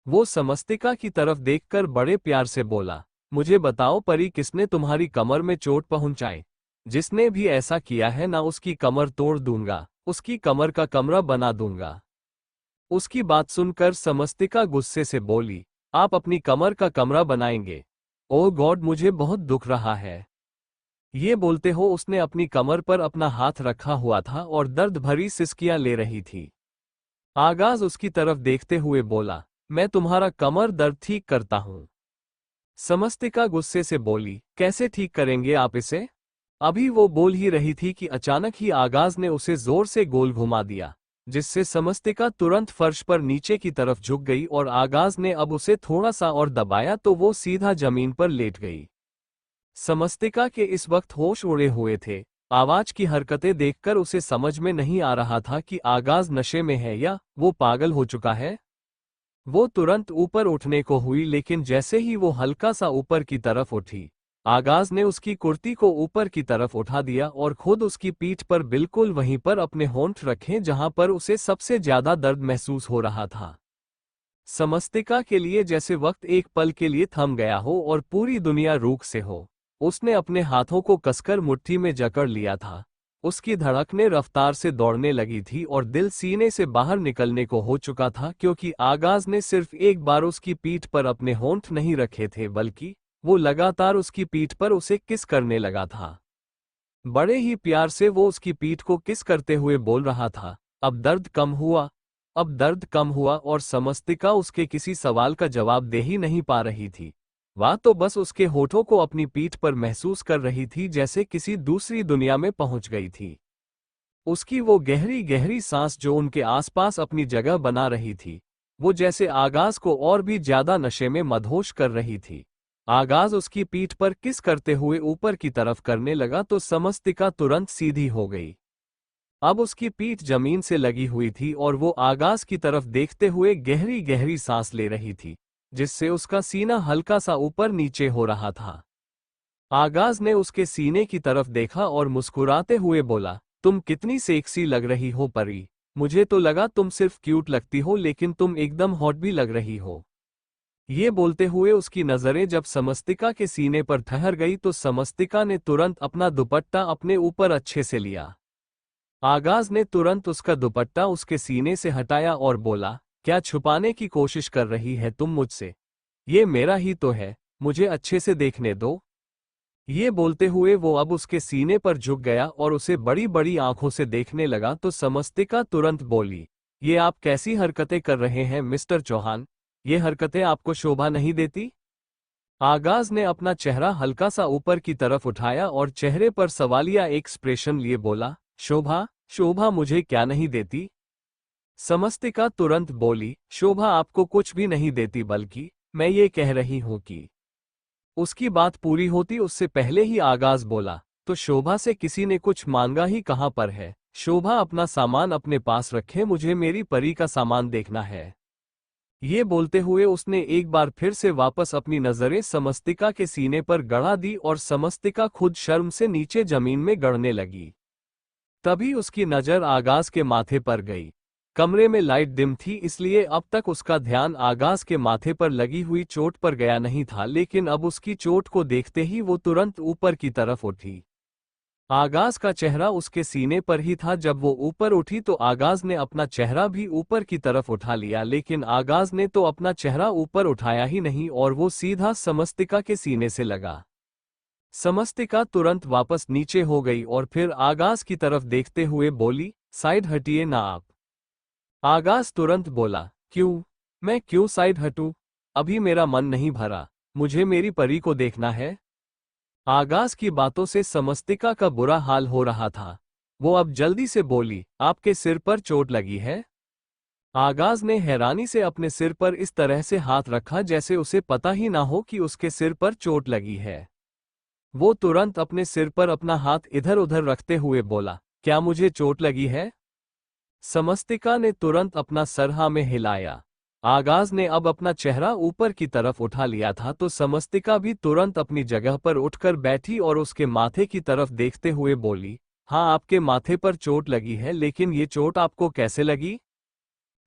वो समस्तिका की तरफ देखकर बड़े प्यार से बोला, मुझे बताओ परी, किसने तुम्हारी कमर में चोट पहुंचाई? जिसने भी ऐसा किया है ना, उसकी कमर तोड़ दूंगा, उसकी कमर का कमरा बना दूंगा। उसकी बात सुनकर समस्तिका गुस्से से बोली, आप अपनी कमर का कमरा बनाएंगे? ओह गॉड, मुझे बहुत दुख रहा है। ये बोलते हो उसने अपनी कमर पर अपना हाथ रखा हुआ था और दर्द भरी सिसकियां ले रही थी। आगाज उसकी तरफ देखते हुए बोला, मैं तुम्हारा कमर दर्द ठीक करता हूं। समस्तिका गुस्से से बोली, कैसे ठीक करेंगे आप इसे? अभी वो बोल ही रही थी कि अचानक ही आगाज ने उसे जोर से गोल घुमा दिया, जिससे समस्तिका तुरंत फर्श पर नीचे की तरफ झुक गई और आगाज ने अब उसे थोड़ा सा और दबाया तो वो सीधा जमीन पर लेट गई। समस्तिका के इस वक्त होश उड़े हुए थे। आवाज की हरकतें देखकर उसे समझ में नहीं आ रहा था कि आगाज नशे में है या वो पागल हो चुका है। वो तुरंत ऊपर उठने को हुई, लेकिन जैसे ही वो हल्का सा ऊपर की तरफ उठी, आगाज ने उसकी कुर्ती को ऊपर की तरफ उठा दिया और खुद उसकी पीठ पर बिल्कुल वहीं पर अपने होंठ रखे जहां पर उसे सबसे ज्यादा दर्द महसूस हो रहा था। समस्तिका के लिए जैसे वक्त एक पल के लिए थम गया हो और पूरी दुनिया रूख से हो। उसने अपने हाथों को कसकर मुट्ठी में जकड़ लिया था। उसकी धड़कनें रफ्तार से दौड़ने लगी थी और दिल सीने से बाहर निकलने को हो चुका था, क्योंकि आगाज ने सिर्फ एक बार उसकी पीठ पर अपने होंठ नहीं रखे थे, बल्कि वो लगातार उसकी पीठ पर उसे किस करने लगा था। बड़े ही प्यार से वो उसकी पीठ को किस करते हुए बोल रहा था, अब दर्द कम हुआ, अब दर्द कम हुआ। और समस्तिका उसके किसी सवाल का जवाब दे ही नहीं पा रही थी। वह तो बस उसके होठों को अपनी पीठ पर महसूस कर रही थी, जैसे किसी दूसरी दुनिया में पहुंच गई थी। उसकी वो गहरी गहरी सांस जो उनके आसपास अपनी जगह बना रही थी, वो जैसे आगाज को और भी ज्यादा नशे में मदहोश कर रही थी। आगाज उसकी पीठ पर किस करते हुए ऊपर की तरफ करने लगा तो समस्तिका तुरंत सीधी हो गई। अब उसकी पीठ जमीन से लगी हुई थी और वो आगाज की तरफ देखते हुए गहरी गहरी सांस ले रही थी, जिससे उसका सीना हल्का सा ऊपर नीचे हो रहा था। आगाज ने उसके सीने की तरफ देखा और मुस्कुराते हुए बोला, तुम कितनी सेक्सी लग रही हो परी। मुझे तो लगा तुम सिर्फ क्यूट लगती हो, लेकिन तुम एकदम हॉट भी लग रही हो। ये बोलते हुए उसकी नजरें जब समस्तिका के सीने पर ठहर गई तो समस्तिका ने तुरंत अपना दुपट्टा अपने ऊपर अच्छे से लिया। आगाज ने तुरंत उसका दुपट्टा उसके सीने से हटाया और बोला, क्या छुपाने की कोशिश कर रही है तुम मुझसे? ये मेरा ही तो है, मुझे अच्छे से देखने दो। ये बोलते हुए वो अब उसके सीने पर झुक गया और उसे बड़ी बड़ी आंखों से देखने लगा तो समस्तिका तुरंत बोली, ये आप कैसी हरकतें कर रहे हैं मिस्टर चौहान? ये हरकतें आपको शोभा नहीं देती? आगाज ने अपना चेहरा हल्का सा ऊपर की तरफ उठाया और चेहरे पर सवालिया एक्सप्रेशन लिए बोला, शोभा? शोभा मुझे क्या नहीं देती? समस्तिका तुरंत बोली, शोभा आपको कुछ भी नहीं देती, बल्कि मैं ये कह रही हूं कि। उसकी बात पूरी होती उससे पहले ही आगाज बोला, तो शोभा से किसी ने कुछ मांगा ही कहां पर है? शोभा अपना सामान अपने पास रखे, मुझे मेरी परी का सामान देखना है। ये बोलते हुए उसने एक बार फिर से वापस अपनी नजरें समस्तिका के सीने पर गड़ा दी और समस्तिका खुद शर्म से नीचे जमीन में गड़ने लगी। तभी उसकी नजर आगाज के माथे पर गई। कमरे में लाइट डिम थी, इसलिए अब तक उसका ध्यान आगाज के माथे पर लगी हुई चोट पर गया नहीं था, लेकिन अब उसकी चोट को देखते ही वो तुरंत ऊपर की तरफ उठी। आगाज का चेहरा उसके सीने पर ही था। जब वो ऊपर उठी तो आगाज ने अपना चेहरा भी ऊपर की तरफ उठा लिया, लेकिन आगाज ने तो अपना चेहरा ऊपर उठाया ही नहीं और वो सीधा समस्तिका के सीने से लगा। समस्तिका तुरंत वापस नीचे हो गई और फिर आगाज की तरफ देखते हुए बोली, साइड हटिए ना आप। आगाज तुरंत बोला, क्यों? मैं क्यों साइड हटूं? अभी मेरा मन नहीं भरा, मुझे मेरी परी को देखना है। आगाज की बातों से समस्तिका का बुरा हाल हो रहा था। वो अब जल्दी से बोली, आपके सिर पर चोट लगी है? आगाज ने हैरानी से अपने सिर पर इस तरह से हाथ रखा जैसे उसे पता ही ना हो कि उसके सिर पर चोट लगी है। वो तुरंत अपने सिर पर अपना हाथ इधर उधर रखते हुए बोला, क्या मुझे चोट लगी है? समस्तिका ने तुरंत अपना सर हाँ में हिलाया। आगाज ने अब अपना चेहरा ऊपर की तरफ उठा लिया था तो समस्तिका भी तुरंत अपनी जगह पर उठकर बैठी और उसके माथे की तरफ देखते हुए बोली, हाँ आपके माथे पर चोट लगी है, लेकिन ये चोट आपको कैसे लगी?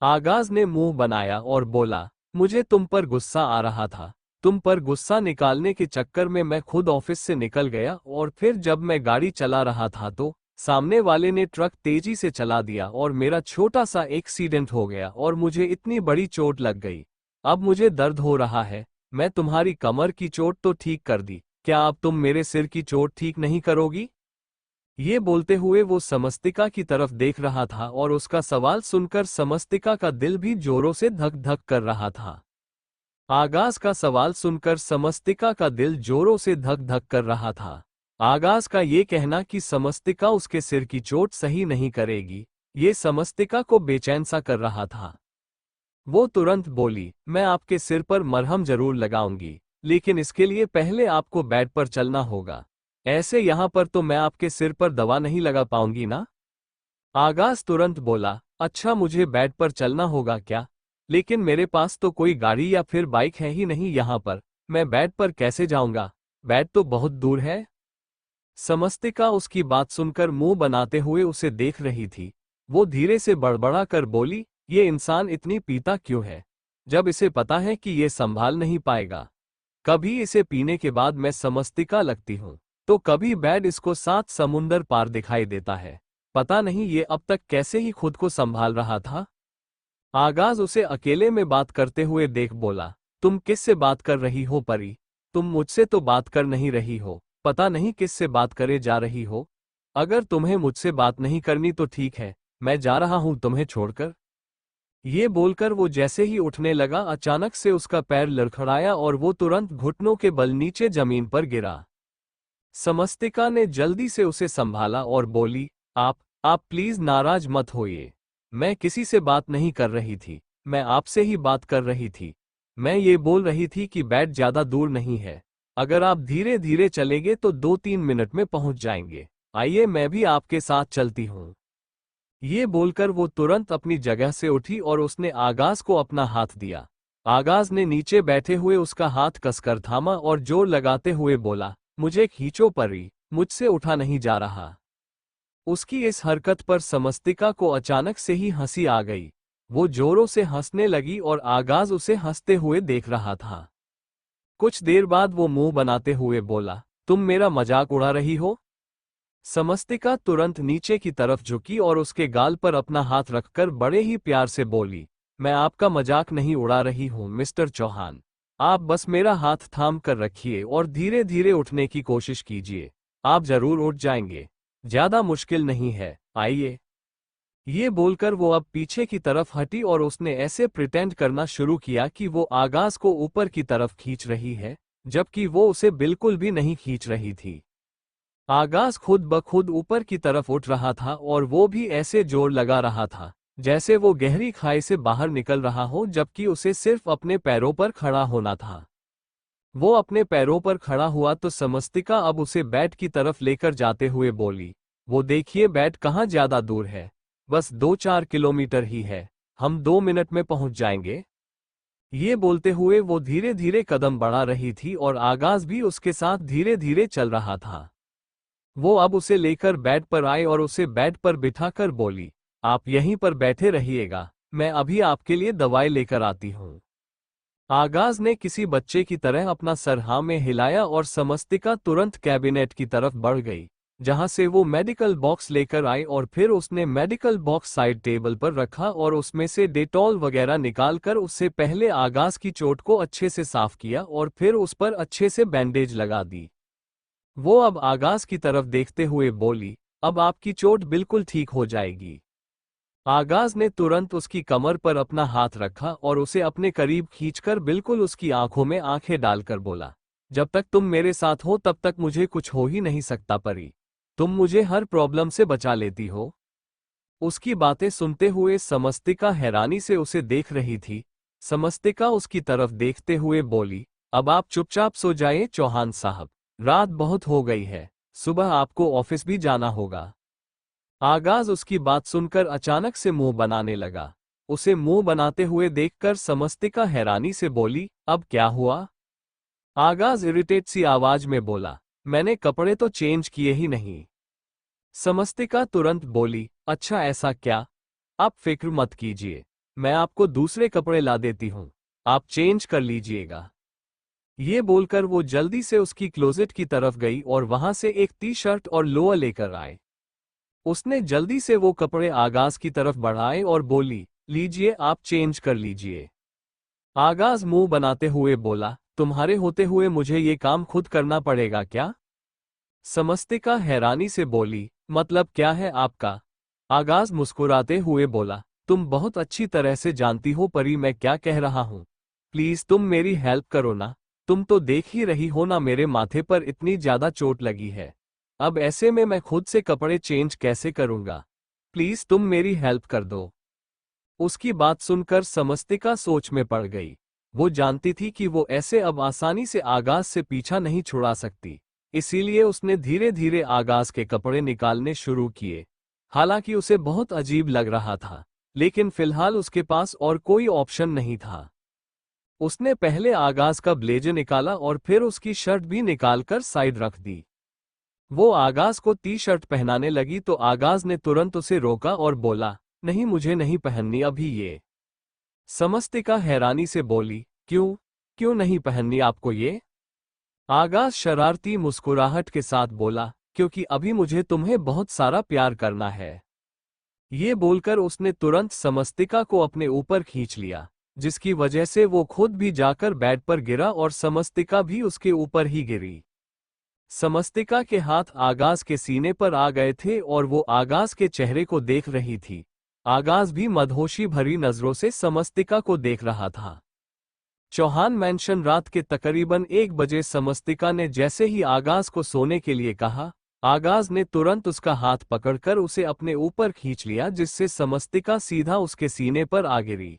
आगाज ने मुंह बनाया और बोला, मुझे तुम पर गुस्सा आ रहा था। तुम पर गुस्सा निकालने के चक्कर में मैं खुद ऑफिस से निकल गया और फिर जब मैं गाड़ी चला रहा था तो सामने वाले ने ट्रक तेजी से चला दिया और मेरा छोटा सा एक्सीडेंट हो गया और मुझे इतनी बड़ी चोट लग गई। अब मुझे दर्द हो रहा है। मैं तुम्हारी कमर की चोट तो ठीक कर दी, क्या अब तुम मेरे सिर की चोट ठीक नहीं करोगी? ये बोलते हुए वो समस्तिका की तरफ देख रहा था और उसका सवाल सुनकर समस्तिका का दिल भी जोरों से धक धक कर रहा था। आगाज का सवाल सुनकर समस्तिका का दिल जोरों से धक धक कर रहा था। आगाज का ये कहना कि समस्तिका उसके सिर की चोट सही नहीं करेगी, ये समस्तिका को बेचैन सा कर रहा था। वो तुरंत बोली, मैं आपके सिर पर मरहम जरूर लगाऊंगी, लेकिन इसके लिए पहले आपको बेड पर चलना होगा। ऐसे यहां पर तो मैं आपके सिर पर दवा नहीं लगा पाऊंगी ना। आगाज तुरंत बोला, अच्छा मुझे बेड पर चलना होगा क्या? लेकिन मेरे पास तो कोई गाड़ी या फिर बाइक है ही नहीं यहाँ पर, मैं बेड पर कैसे जाऊंगा? बेड तो बहुत दूर है। समस्तिका उसकी बात सुनकर मुंह बनाते हुए उसे देख रही थी। वो धीरे से बड़बड़ा कर बोली, ये इंसान इतनी पीता क्यों है? जब इसे पता है कि ये संभाल नहीं पाएगा। कभी इसे पीने के बाद मैं समस्तिका लगती हूँ, तो कभी बेड इसको 7 समुंदर पार दिखाई देता है। पता नहीं ये अब तक कैसे ही खुद को संभाल रहा था। आगाज उसे अकेले में बात करते हुए देख बोला, तुम किससे बात कर रही हो परी? तुम मुझसे तो बात कर नहीं रही हो, पता नहीं किससे बात करे जा रही हो। अगर तुम्हें मुझसे बात नहीं करनी तो ठीक है, मैं जा रहा हूं तुम्हें छोड़कर। ये बोलकर वो जैसे ही उठने लगा अचानक से उसका पैर लड़खड़ाया और वो तुरंत घुटनों के बल नीचे जमीन पर गिरा। समस्तिका ने जल्दी से उसे संभाला और बोली, आप प्लीज नाराज मत होइए। मैं किसी से बात नहीं कर रही थी, मैं आपसे ही बात कर रही थी। मैं ये बोल रही थी कि बेड ज्यादा दूर नहीं है, अगर आप धीरे धीरे चलेंगे तो 2-3 मिनट में पहुंच जाएंगे। आइए मैं भी आपके साथ चलती हूँ। ये बोलकर वो तुरंत अपनी जगह से उठी और उसने आगाज को अपना हाथ दिया। आगाज ने नीचे बैठे हुए उसका हाथ कसकर थामा और जोर लगाते हुए बोला, मुझे खींचो परी, मुझसे उठा नहीं जा रहा। उसकी इस हरकत पर समस्तिका को अचानक से ही हंसी आ गई। वो जोरों से हंसने लगी और आगाज उसे हंसते हुए देख रहा था। कुछ देर बाद वो मुंह बनाते हुए बोला, तुम मेरा मजाक उड़ा रही हो? समस्तिका तुरंत नीचे की तरफ झुकी और उसके गाल पर अपना हाथ रखकर बड़े ही प्यार से बोली, मैं आपका मजाक नहीं उड़ा रही हूं मिस्टर चौहान। आप बस मेरा हाथ थाम कर रखिए और धीरे धीरे उठने की कोशिश कीजिए, आप जरूर उठ जाएंगे। ज्यादा मुश्किल नहीं है, आइए। ये बोलकर वो अब पीछे की तरफ हटी और उसने ऐसे प्रिटेंड करना शुरू किया कि वो आगाज को ऊपर की तरफ खींच रही है, जबकि वो उसे बिल्कुल भी नहीं खींच रही थी। आगाज खुद ब खुद ऊपर की तरफ उठ रहा था और वो भी ऐसे जोर लगा रहा था जैसे वो गहरी खाई से बाहर निकल रहा हो, जबकि उसे सिर्फ अपने पैरों पर खड़ा होना था। वो अपने पैरों पर खड़ा हुआ तो समस्तिका अब उसे बेड की तरफ लेकर जाते हुए बोली, वो देखिए बेड कहाँ ज्यादा दूर है, बस 2-4 किलोमीटर ही है, हम 2 मिनट में पहुंच जाएंगे। ये बोलते हुए वो धीरे धीरे कदम बढ़ा रही थी और आगाज भी उसके साथ धीरे धीरे चल रहा था। वो अब उसे लेकर बेड पर आई और उसे बेड पर बिठाकर बोली, आप यहीं पर बैठे रहिएगा, मैं अभी आपके लिए दवाई लेकर आती हूँ। आगाज ने किसी बच्चे की तरह अपना सर हाँ में हिलाया और समस्तिका तुरंत कैबिनेट की तरफ बढ़ गई, जहां से वो मेडिकल बॉक्स लेकर आई और फिर उसने मेडिकल बॉक्स साइड टेबल पर रखा और उसमें से डेटॉल वगैरह निकालकर उससे पहले आगाज की चोट को अच्छे से साफ किया और फिर उस पर अच्छे से बैंडेज लगा दी। वो अब आगाज की तरफ देखते हुए बोली, अब आपकी चोट बिल्कुल ठीक हो जाएगी। आगाज ने तुरंत उसकी कमर पर अपना हाथ रखा और उसे अपने करीब खींचकर बिल्कुल उसकी आंखों में आंखें डालकर बोला, जब तक तुम मेरे साथ हो तब तक मुझे कुछ हो ही नहीं सकता परी, तुम मुझे हर प्रॉब्लम से बचा लेती हो। उसकी बातें सुनते हुए समस्तिका हैरानी से उसे देख रही थी। समस्तिका उसकी तरफ देखते हुए बोली, अब आप चुपचाप सो जाइए चौहान साहब, रात बहुत हो गई है, सुबह आपको ऑफिस भी जाना होगा। आगाज उसकी बात सुनकर अचानक से मुंह बनाने लगा। उसे मुंह बनाते हुए देखकर समस्तिका हैरानी से बोली, अब क्या हुआ? आगाज इरिटेट सी आवाज में बोला, मैंने कपड़े तो चेंज किए ही नहीं। समस्तिका तुरंत बोली, अच्छा ऐसा क्या? आप फिक्र मत कीजिए, मैं आपको दूसरे कपड़े ला देती हूँ। आप चेंज कर लीजिएगा। ये बोलकर वो जल्दी से उसकी क्लोजेट की तरफ गई और वहां से एक टी शर्ट और लोअर लेकर आए। उसने जल्दी से वो कपड़े आगाज की तरफ बढ़ाए और बोली, लीजिए आप चेंज कर लीजिए। आगाज मुंह बनाते हुए बोला, तुम्हारे होते हुए मुझे ये काम खुद करना पड़ेगा क्या? समस्तिका हैरानी से बोली, मतलब क्या है आपका? आगाज मुस्कुराते हुए बोला, तुम बहुत अच्छी तरह से जानती हो परी मैं क्या कह रहा हूं। प्लीज तुम मेरी हेल्प करो ना। तुम तो देख ही रही हो ना मेरे माथे पर इतनी ज्यादा चोट लगी है। अब ऐसे में मैं खुद से कपड़े चेंज कैसे करूंगा? प्लीज तुम मेरी हेल्प कर दो। उसकी बात सुनकर समस्तिका सोच में पड़ गई। वो जानती थी कि वो ऐसे अब आसानी से आगाज से पीछा नहीं छुड़ा सकती। इसीलिए उसने धीरे धीरे आगाज के कपड़े निकालने शुरू किए। हालांकि उसे बहुत अजीब लग रहा था, लेकिन फिलहाल उसके पास और कोई ऑप्शन नहीं था। उसने पहले आगाज का ब्लेजर निकाला और फिर उसकी शर्ट भी निकालकर साइड रख दी। वो आगाज को टी शर्ट पहनाने लगी तो आगाज ने तुरंत उसे रोका और बोला, नहीं मुझे नहीं पहननी अभी ये। समस्तिका हैरानी से बोली, क्यों? क्यों नहीं पहननी आपको ये? आगाज शरारती मुस्कुराहट के साथ बोला, क्योंकि अभी मुझे तुम्हें बहुत सारा प्यार करना है। ये बोलकर उसने तुरंत समस्तिका को अपने ऊपर खींच लिया, जिसकी वजह से वो खुद भी जाकर बेड पर गिरा और समस्तिका भी उसके ऊपर ही गिरी। समस्तिका के हाथ आगाज के सीने पर आ गए थे और वो आगाज के चेहरे को देख रही थी। आगाज भी मदहोशी भरी नजरों से समस्तिका को देख रहा था। चौहान मैंशन रात के तकरीबन 1 बजे समस्तिका ने जैसे ही आगाज को सोने के लिए कहा, आगाज ने तुरंत उसका हाथ पकड़कर उसे अपने ऊपर खींच लिया, जिससे समस्तिका सीधा उसके सीने पर आ गिरी।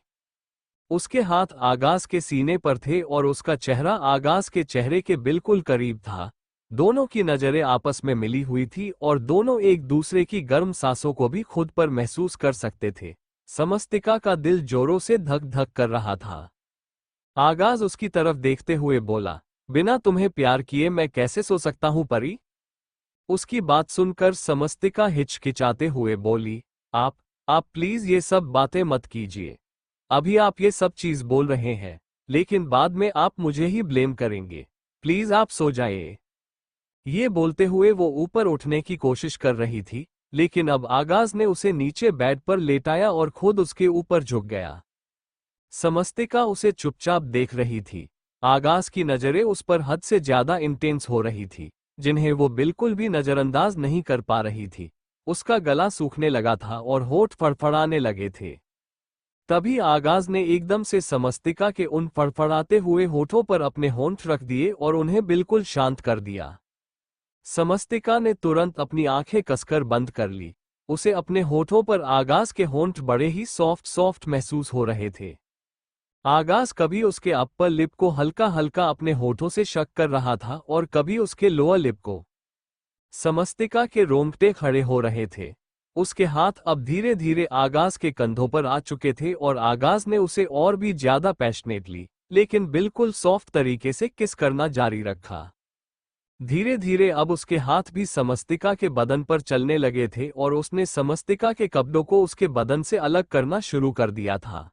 उसके हाथ आगाज के सीने पर थे और उसका चेहरा आगाज के चेहरे के बिल्कुल करीब था। दोनों की नजरें आपस में मिली हुई थी और दोनों एक दूसरे की गर्म सांसों को भी खुद पर महसूस कर सकते थे। समस्तिका का दिल जोरों से धक धक कर रहा था। आगाज उसकी तरफ देखते हुए बोला, बिना तुम्हें प्यार किए मैं कैसे सो सकता हूं परी? उसकी बात सुनकर समस्तिका हिचकिचाते हुए बोली, आप प्लीज ये सब बातें मत कीजिए। अभी आप ये सब चीज बोल रहे हैं, लेकिन बाद में आप मुझे ही ब्लेम करेंगे। प्लीज आप सो जाइए। ये बोलते हुए वो ऊपर उठने की कोशिश कर रही थी, लेकिन अब आगाज ने उसे नीचे बेड पर लेटाया और खुद उसके ऊपर झुक गया। समस्तिका उसे चुपचाप देख रही थी। आगाज की नजरें उस पर हद से ज्यादा इंटेंस हो रही थी, जिन्हें वो बिल्कुल भी नजरअंदाज नहीं कर पा रही थी। उसका गला सूखने लगा था और होठ फड़फड़ाने लगे थे। तभी आगाज ने एकदम से समस्तिका के उन फड़फड़ाते हुए होठों पर अपने होंठ रख दिए और उन्हें बिल्कुल शांत कर दिया। समस्तिका ने तुरंत अपनी आंखें कसकर बंद कर ली। उसे अपने होठों पर आगाज के होंठ बड़े ही सॉफ्ट सॉफ्ट महसूस हो रहे थे। आगाज कभी उसके अपर लिप को हल्का हल्का अपने होठों से शक कर रहा था और कभी उसके लोअर लिप को। समस्तिका के रोंगटे खड़े हो रहे थे। उसके हाथ अब धीरे धीरे आगाज के कंधों पर आ चुके थे और आगाज ने उसे और भी ज्यादा पैशनेटली, लेकिन बिल्कुल सॉफ्ट तरीके से किस करना जारी रखा। धीरे धीरे अब उसके हाथ भी समस्तिका के बदन पर चलने लगे थे और उसने समस्तिका के कपड़ों को उसके बदन से अलग करना शुरू कर दिया था।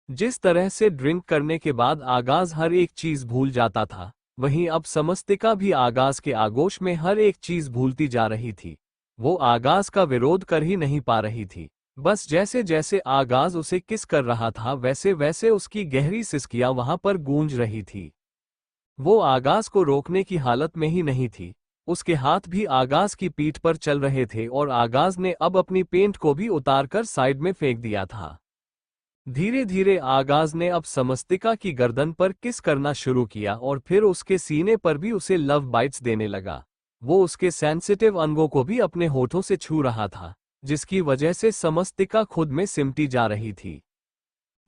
जिस तरह से ड्रिंक करने के बाद आगाज हर एक चीज भूल जाता था, वहीं अब समस्तिका भी आगाज के आगोश में हर एक चीज भूलती जा रही थी। वो आगाज का विरोध कर ही नहीं पा रही थी। बस जैसे जैसे आगाज उसे किस कर रहा था वैसे वैसे उसकी गहरी सिसकियां वहां पर गूंज रही थी। वो आगाज को रोकने की हालत में ही नहीं थी। उसके हाथ भी आगाज की पीठ पर चल रहे थे और आगाज ने अब अपनी पेंट को भी उतारकर साइड में फेंक दिया था। धीरे धीरे आगाज ने अब समस्तिका की गर्दन पर किस करना शुरू किया और फिर उसके सीने पर भी उसे लव बाइट्स देने लगा। वो उसके सेंसिटिव अंगों को भी अपने होठों से छू रहा था, जिसकी वजह से समस्तिका खुद में सिमटी जा रही थी।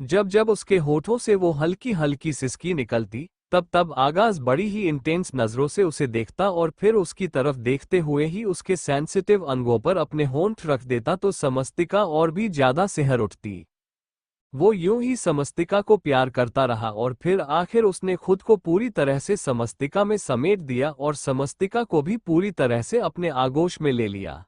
जब जब उसके होठों से वो हल्की हल्की सिसकी निकलती, तब तब आगाज बड़ी ही इंटेंस नजरों से उसे देखता और फिर उसकी तरफ देखते हुए ही उसके सेंसिटिव अंगों पर अपने होंठ रख देता तो समस्तिका और भी ज्यादा सिहर उठती। वो यूं ही समस्तिका को प्यार करता रहा और फिर आखिर उसने खुद को पूरी तरह से समस्तिका में समेट दिया और समस्तिका को भी पूरी तरह से अपने आगोश में ले लिया।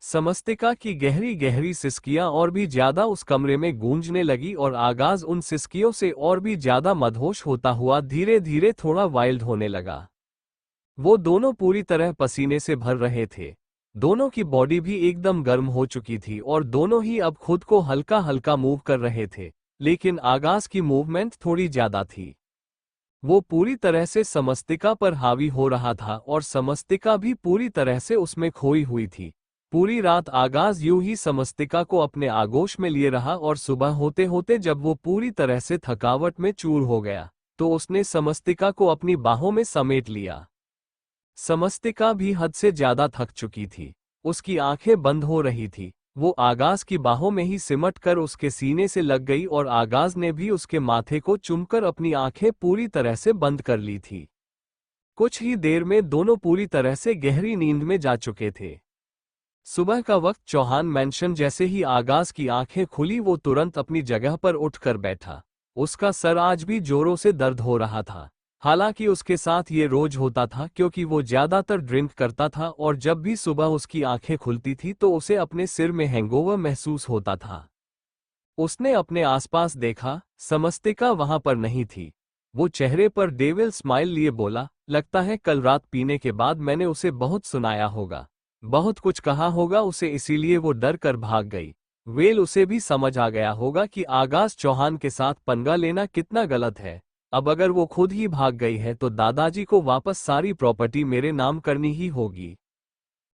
समस्तिका की गहरी गहरी सिसकियां और भी ज्यादा उस कमरे में गूंजने लगी और आगाज उन सिसकियों से और भी ज्यादा मदहोश होता हुआ धीरे धीरे थोड़ा वाइल्ड होने लगा। वो दोनों पूरी तरह पसीने से भर रहे थे। दोनों की बॉडी भी एकदम गर्म हो चुकी थी और दोनों ही अब खुद को हल्का हल्का मूव कर रहे थे, लेकिन आगाज की मूवमेंट थोड़ी ज्यादा थी। वो पूरी तरह से समस्तिका पर हावी हो रहा था और समस्तिका भी पूरी तरह से उसमें खोई हुई थी। पूरी रात आगाज यूं ही समस्तिका को अपने आगोश में लिए रहा और सुबह होते होते जब वो पूरी तरह से थकावट में चूर हो गया तो उसने समस्तिका को अपनी बाहों में समेट लिया। समस्तिका भी हद से ज्यादा थक चुकी थी। उसकी आंखें बंद हो रही थी। वो आगाज की बाहों में ही सिमट कर उसके सीने से लग गई और आगाज ने भी उसके माथे को चूमकर अपनी आंखें पूरी तरह से बंद कर ली थी। कुछ ही देर में दोनों पूरी तरह से गहरी नींद में जा चुके थे। सुबह का वक्त चौहान मैंशन जैसे ही आगाज की आंखें खुली वो तुरंत अपनी जगह पर उठकर बैठा। उसका सर आज भी जोरों से दर्द हो रहा था। हालांकि उसके साथ ये रोज होता था क्योंकि वो ज्यादातर ड्रिंक करता था और जब भी सुबह उसकी आंखें खुलती थी तो उसे अपने सिर में हैंगओवर महसूस होता था। उसने अपने आसपास देखा, समस्तिका वहां पर नहीं थी। वो चेहरे पर डेविल स्माइल लिए बोला, लगता है कल रात पीने के बाद मैंने उसे बहुत सुनाया होगा, बहुत कुछ कहा होगा उसे, इसीलिए वो डर कर भाग गई। वेल उसे भी समझ आ गया होगा कि आगाज चौहान के साथ पंगा लेना कितना गलत है। अब अगर वो खुद ही भाग गई है तो दादाजी को वापस सारी प्रॉपर्टी मेरे नाम करनी ही होगी।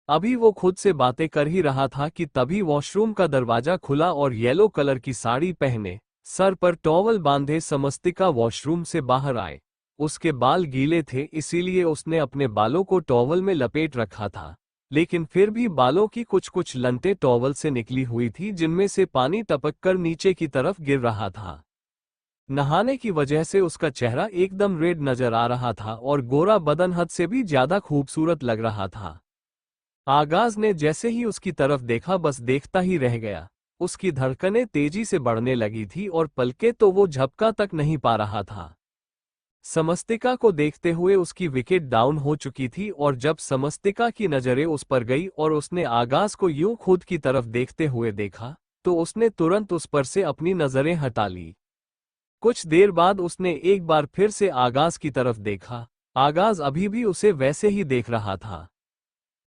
अभी वो खुद से बातें कर ही रहा था कि तभी वॉशरूम का दरवाजा खुला और येलो कलर की साड़ी पहने, सर पर टॉवल बांधे समस्तिका वॉशरूम से बाहर आए। उसके बाल गीले थे इसीलिए उसने अपने बालों को टॉवल में लपेट रखा था, लेकिन फिर भी बालों की कुछ कुछ लंटें टॉवल से निकली हुई थी जिनमें से पानी टपक कर नीचे की तरफ गिर रहा था। नहाने की वजह से उसका चेहरा एकदम रेड नजर आ रहा था और गोरा बदन हद से भी ज्यादा खूबसूरत लग रहा था। आगाज ने जैसे ही उसकी तरफ देखा बस देखता ही रह गया। उसकी धड़कनें तेजी से बढ़ने लगी थी और पलके तो वो झपका तक नहीं पा रहा था। समस्तिका को देखते हुए उसकी विकेट डाउन हो चुकी थी और जब समस्तिका की नजरें उस पर गई और उसने आगाज को यूं खुद की तरफ देखते हुए देखा तो उसने तुरंत उस पर से अपनी नजरें हटा ली। कुछ देर बाद उसने एक बार फिर से आगाज की तरफ देखा। आगाज अभी भी उसे वैसे ही देख रहा था।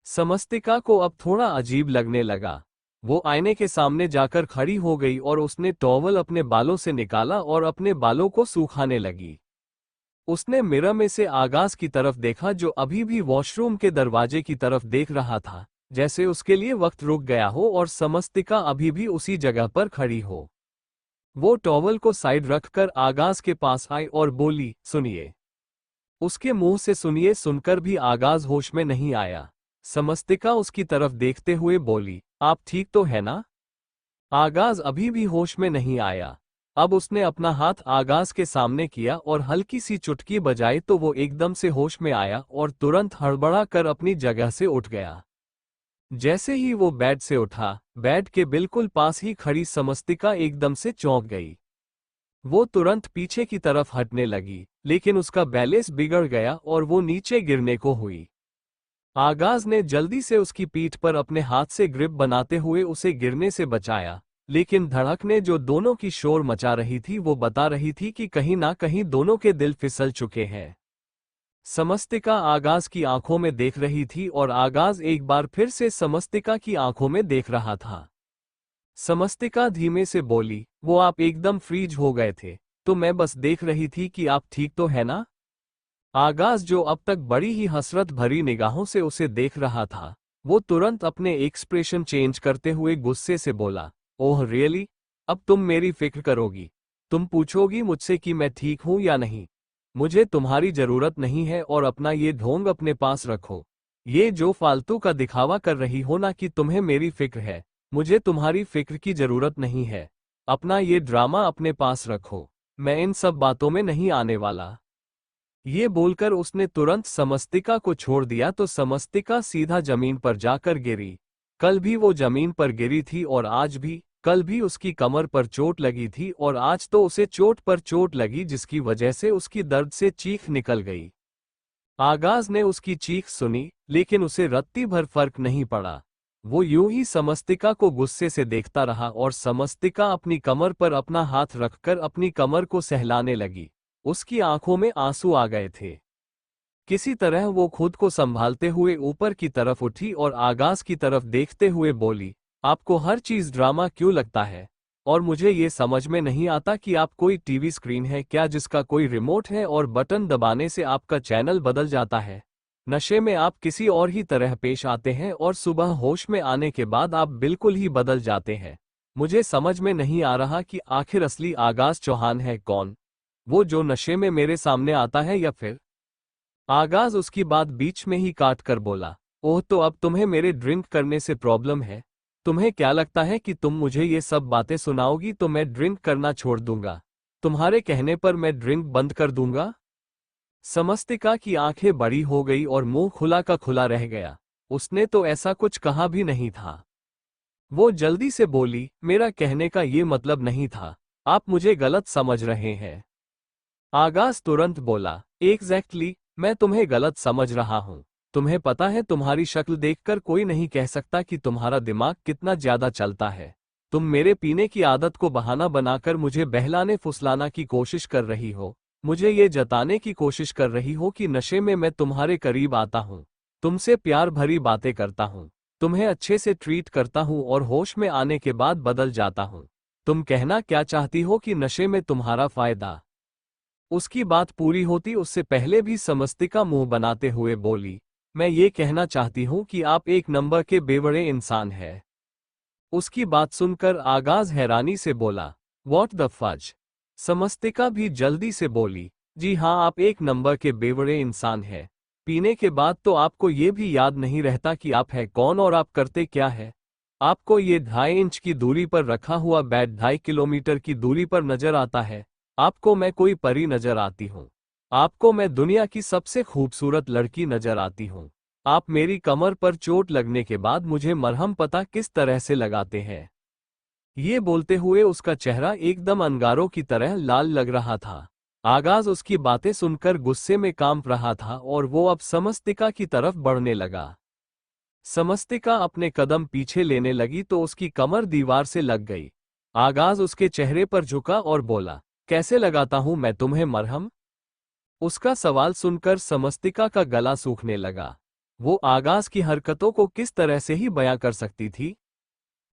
समस्तिका को अब थोड़ा अजीब लगने लगा। वो आईने के सामने जाकर खड़ी हो गई और उसने टॉवल अपने बालों से निकाला और अपने बालों को सूखाने लगी। उसने मिरर में से आगाज की तरफ देखा जो अभी भी वॉशरूम के दरवाजे की तरफ देख रहा था, जैसे उसके लिए वक्त रुक गया हो और समस्तिका अभी भी उसी जगह पर खड़ी हो। वो टॉवल को साइड रखकर आगाज के पास आई और बोली, सुनिए। उसके मुंह से सुनिए सुनकर भी आगाज होश में नहीं आया। समस्तिका उसकी तरफ देखते हुए बोली, आप ठीक तो है ना? आगाज अभी भी होश में नहीं आया। अब उसने अपना हाथ आगाज के सामने किया और हल्की सी चुटकी बजाई तो वो एकदम से होश में आया और तुरंत हड़बड़ा कर अपनी जगह से उठ गया। जैसे ही वो बेड से उठा, बेड के बिल्कुल पास ही खड़ी समस्तिका एकदम से चौंक गई। वो तुरंत पीछे की तरफ हटने लगी, लेकिन उसका बैलेंस बिगड़ गया और वो नीचे गिरने को हुई। आगाज ने जल्दी से उसकी पीठ पर अपने हाथ से ग्रिप बनाते हुए उसे गिरने से बचाया, लेकिन धड़कने जो दोनों की शोर मचा रही थी वो बता रही थी कि कहीं ना कहीं दोनों के दिल फिसल चुके हैं। समस्तिका आगाज की आंखों में देख रही थी और आगाज एक बार फिर से समस्तिका की आंखों में देख रहा था। समस्तिका धीमे से बोली, वो आप एकदम फ्रीज हो गए थे, तो मैं बस देख रही थी कि आप ठीक तो है ना? आगाज जो अब तक बड़ी ही हसरत भरी निगाहों से उसे देख रहा था, वो तुरंत अपने एक्सप्रेशन चेंज करते हुए गुस्से से बोला, ओह रियली? अब तुम मेरी फिक्र करोगी? तुम पूछोगी मुझसे कि मैं ठीक हूं या नहीं? मुझे तुम्हारी जरूरत नहीं है और अपना ये ढोंग अपने पास रखो। ये जो फालतू का दिखावा कर रही हो ना कि तुम्हें मेरी फिक्र है, मुझे तुम्हारी फिक्र की जरूरत नहीं है। अपना ये ड्रामा अपने पास रखो। मैं इन सब बातों में नहीं आने वाला। ये बोलकर उसने तुरंत समस्तिका को छोड़ दिया तो समस्तिका सीधा जमीन पर जाकर गिरी। कल भी वो जमीन पर गिरी थी और आज भी। कल भी उसकी कमर पर चोट लगी थी और आज तो उसे चोट पर चोट लगी जिसकी वजह से उसकी दर्द से चीख निकल गई। आगाज ने उसकी चीख सुनी, लेकिन उसे रत्ती भर फर्क नहीं पड़ा। वो यूं ही समस्तिका को गुस्से से देखता रहा और समस्तिका अपनी कमर पर अपना हाथ रखकर अपनी कमर को सहलाने लगी। उसकी आंखों में आंसू आ गए थे। किसी तरह वो खुद को संभालते हुए ऊपर की तरफ उठी और आगाज की तरफ देखते हुए बोली, आपको हर चीज ड्रामा क्यों लगता है? और मुझे ये समझ में नहीं आता कि आप कोई टीवी स्क्रीन है क्या जिसका कोई रिमोट है और बटन दबाने से आपका चैनल बदल जाता है। नशे में आप किसी और ही तरह पेश आते हैं और सुबह होश में आने के बाद आप बिल्कुल ही बदल जाते हैं। मुझे समझ में नहीं आ रहा कि आखिर असली आगाज चौहान है कौन, वो जो नशे में मेरे सामने आता है या फिर। आगाज उसकी बात बीच में ही काट कर बोला, ओह तो अब तुम्हें मेरे ड्रिंक करने से प्रॉब्लम है? तुम्हें क्या लगता है कि तुम मुझे ये सब बातें सुनाओगी तो मैं ड्रिंक करना छोड़ दूंगा? तुम्हारे कहने पर मैं ड्रिंक बंद कर दूंगा? समस्तिका की आंखें बड़ी हो गई और मुंह खुला का खुला रह गया। उसने तो ऐसा कुछ कहा भी नहीं था। वो जल्दी से बोली, मेरा कहने का ये मतलब नहीं था, आप मुझे गलत समझ रहे हैं। आगाज तुरंत बोला, एग्जैक्टली, मैं तुम्हें गलत समझ रहा हूं। तुम्हें पता है तुम्हारी शक्ल देखकर कोई नहीं कह सकता कि तुम्हारा दिमाग कितना ज्यादा चलता है। तुम मेरे पीने की आदत को बहाना बनाकर मुझे बहलाने फुसलाना की कोशिश कर रही हो। मुझे ये जताने की कोशिश कर रही हो कि नशे में मैं तुम्हारे करीब आता हूँ, तुमसे प्यार भरी बातें करता हूँ, तुम्हें अच्छे से ट्रीट करता हूँ और होश में आने के बाद बदल जाता हूँ। तुम कहना क्या चाहती हो कि नशे में तुम्हारा फायदा? उसकी बात पूरी होती उससे पहले भी समस्तिका मुंह बनाते हुए बोली, मैं ये कहना चाहती हूँ कि आप एक नंबर के बेवड़े इंसान हैं। उसकी बात सुनकर आगाज हैरानी से बोला, व्हाट द फज? समस्तिका भी जल्दी से बोली, जी हाँ आप एक नंबर के बेवड़े इंसान हैं। पीने के बाद तो आपको ये भी याद नहीं रहता कि आप है कौन और आप करते क्या है। आपको ये 2.5 इंच की दूरी पर रखा हुआ बैट 2.5 किलोमीटर की दूरी पर नजर आता है। आपको मैं कोई परी नजर आती हूँ। आपको मैं दुनिया की सबसे खूबसूरत लड़की नजर आती हूँ। आप मेरी कमर पर चोट लगने के बाद मुझे मरहम पता किस तरह से लगाते हैं। ये बोलते हुए उसका चेहरा एकदम अंगारों की तरह लाल लग रहा था। आगाज उसकी बातें सुनकर गुस्से में कांप रहा था और वो अब समस्तिका की तरफ बढ़ने लगा। समस्तिका अपने कदम पीछे लेने लगी तो उसकी कमर दीवार से लग गई। आगाज उसके चेहरे पर झुका और बोला, कैसे लगाता हूं मैं तुम्हें मरहम? उसका सवाल सुनकर समस्तिका का गला सूखने लगा। वो आगाज की हरकतों को किस तरह से ही बयां कर सकती थी?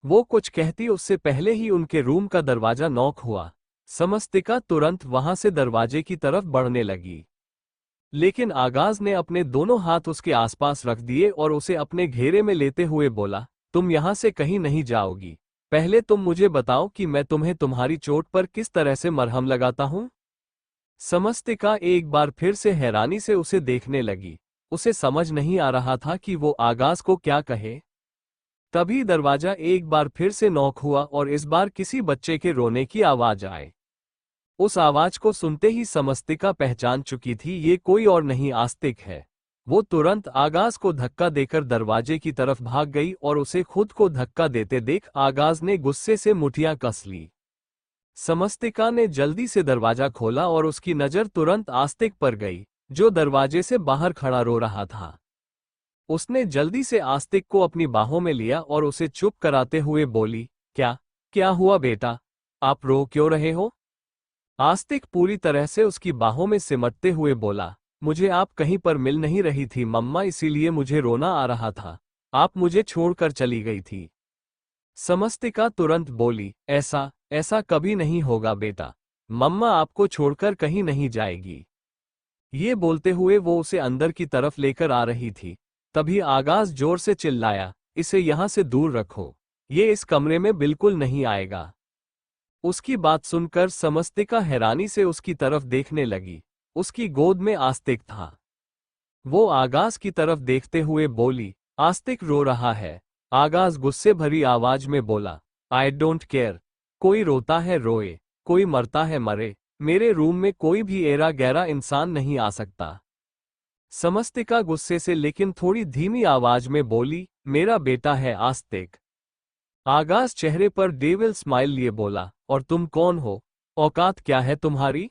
वो कुछ कहती उससे पहले ही उनके रूम का दरवाजा नॉक हुआ। समस्तिका तुरंत वहां से दरवाजे की तरफ बढ़ने लगी, लेकिन आगाज ने अपने दोनों हाथ उसके आसपास रख दिए और उसे अपने घेरे में लेते हुए बोला, तुम यहां से कहीं नहीं जाओगी। पहले तुम मुझे बताओ कि मैं तुम्हें तुम्हारी चोट पर किस तरह से मरहम लगाता हूं। समस्तिका एक बार फिर से हैरानी से उसे देखने लगी। उसे समझ नहीं आ रहा था कि वो आगाज को क्या कहे। तभी दरवाजा एक बार फिर से नॉक हुआ और इस बार किसी बच्चे के रोने की आवाज आए। उस आवाज को सुनते ही समस्तिका पहचान चुकी थी, ये कोई और नहीं आस्तिक है। वो तुरंत आगाज को धक्का देकर दरवाजे की तरफ भाग गई और उसे खुद को धक्का देते देख आगाज ने गुस्से से मुठियां कस ली। समस्तिका ने जल्दी से दरवाजा खोला और उसकी नजर तुरंत आस्तिक पर गई, जो दरवाजे से बाहर खड़ा रो रहा था। उसने जल्दी से आस्तिक को अपनी बाहों में लिया और उसे चुप कराते हुए बोली, क्या क्या हुआ बेटा? आप रो क्यों रहे हो? आस्तिक पूरी तरह से उसकी बाहों में सिमटते हुए बोला, मुझे आप कहीं पर मिल नहीं रही थी मम्मा, इसीलिए मुझे रोना आ रहा था। आप मुझे छोड़कर चली गई थी। समस्तिका तुरंत बोली, ऐसा ऐसा कभी नहीं होगा बेटा। मम्मा आपको छोड़कर कहीं नहीं जाएगी। ये बोलते हुए वो उसे अंदर की तरफ लेकर आ रही थी। तभी आगाज जोर से चिल्लाया, इसे यहां से दूर रखो, ये इस कमरे में बिल्कुल नहीं आएगा। उसकी बात सुनकर समस्तिका हैरानी से उसकी तरफ देखने लगी। उसकी गोद में आस्तिक था। वो आगाज की तरफ देखते हुए बोली, आस्तिक रो रहा है। आगाज गुस्से भरी आवाज में बोला, आई डोंट केयर। कोई रोता है रोए, कोई मरता है मरे, मेरे रूम में कोई भी एरा गैरा इंसान नहीं आ सकता। समस्तिका गुस्से से लेकिन थोड़ी धीमी आवाज में बोली, मेरा बेटा है आस्तिक। आगाज चेहरे पर डेविल स्माइल लिए बोला, और तुम कौन हो? औकात क्या है तुम्हारी?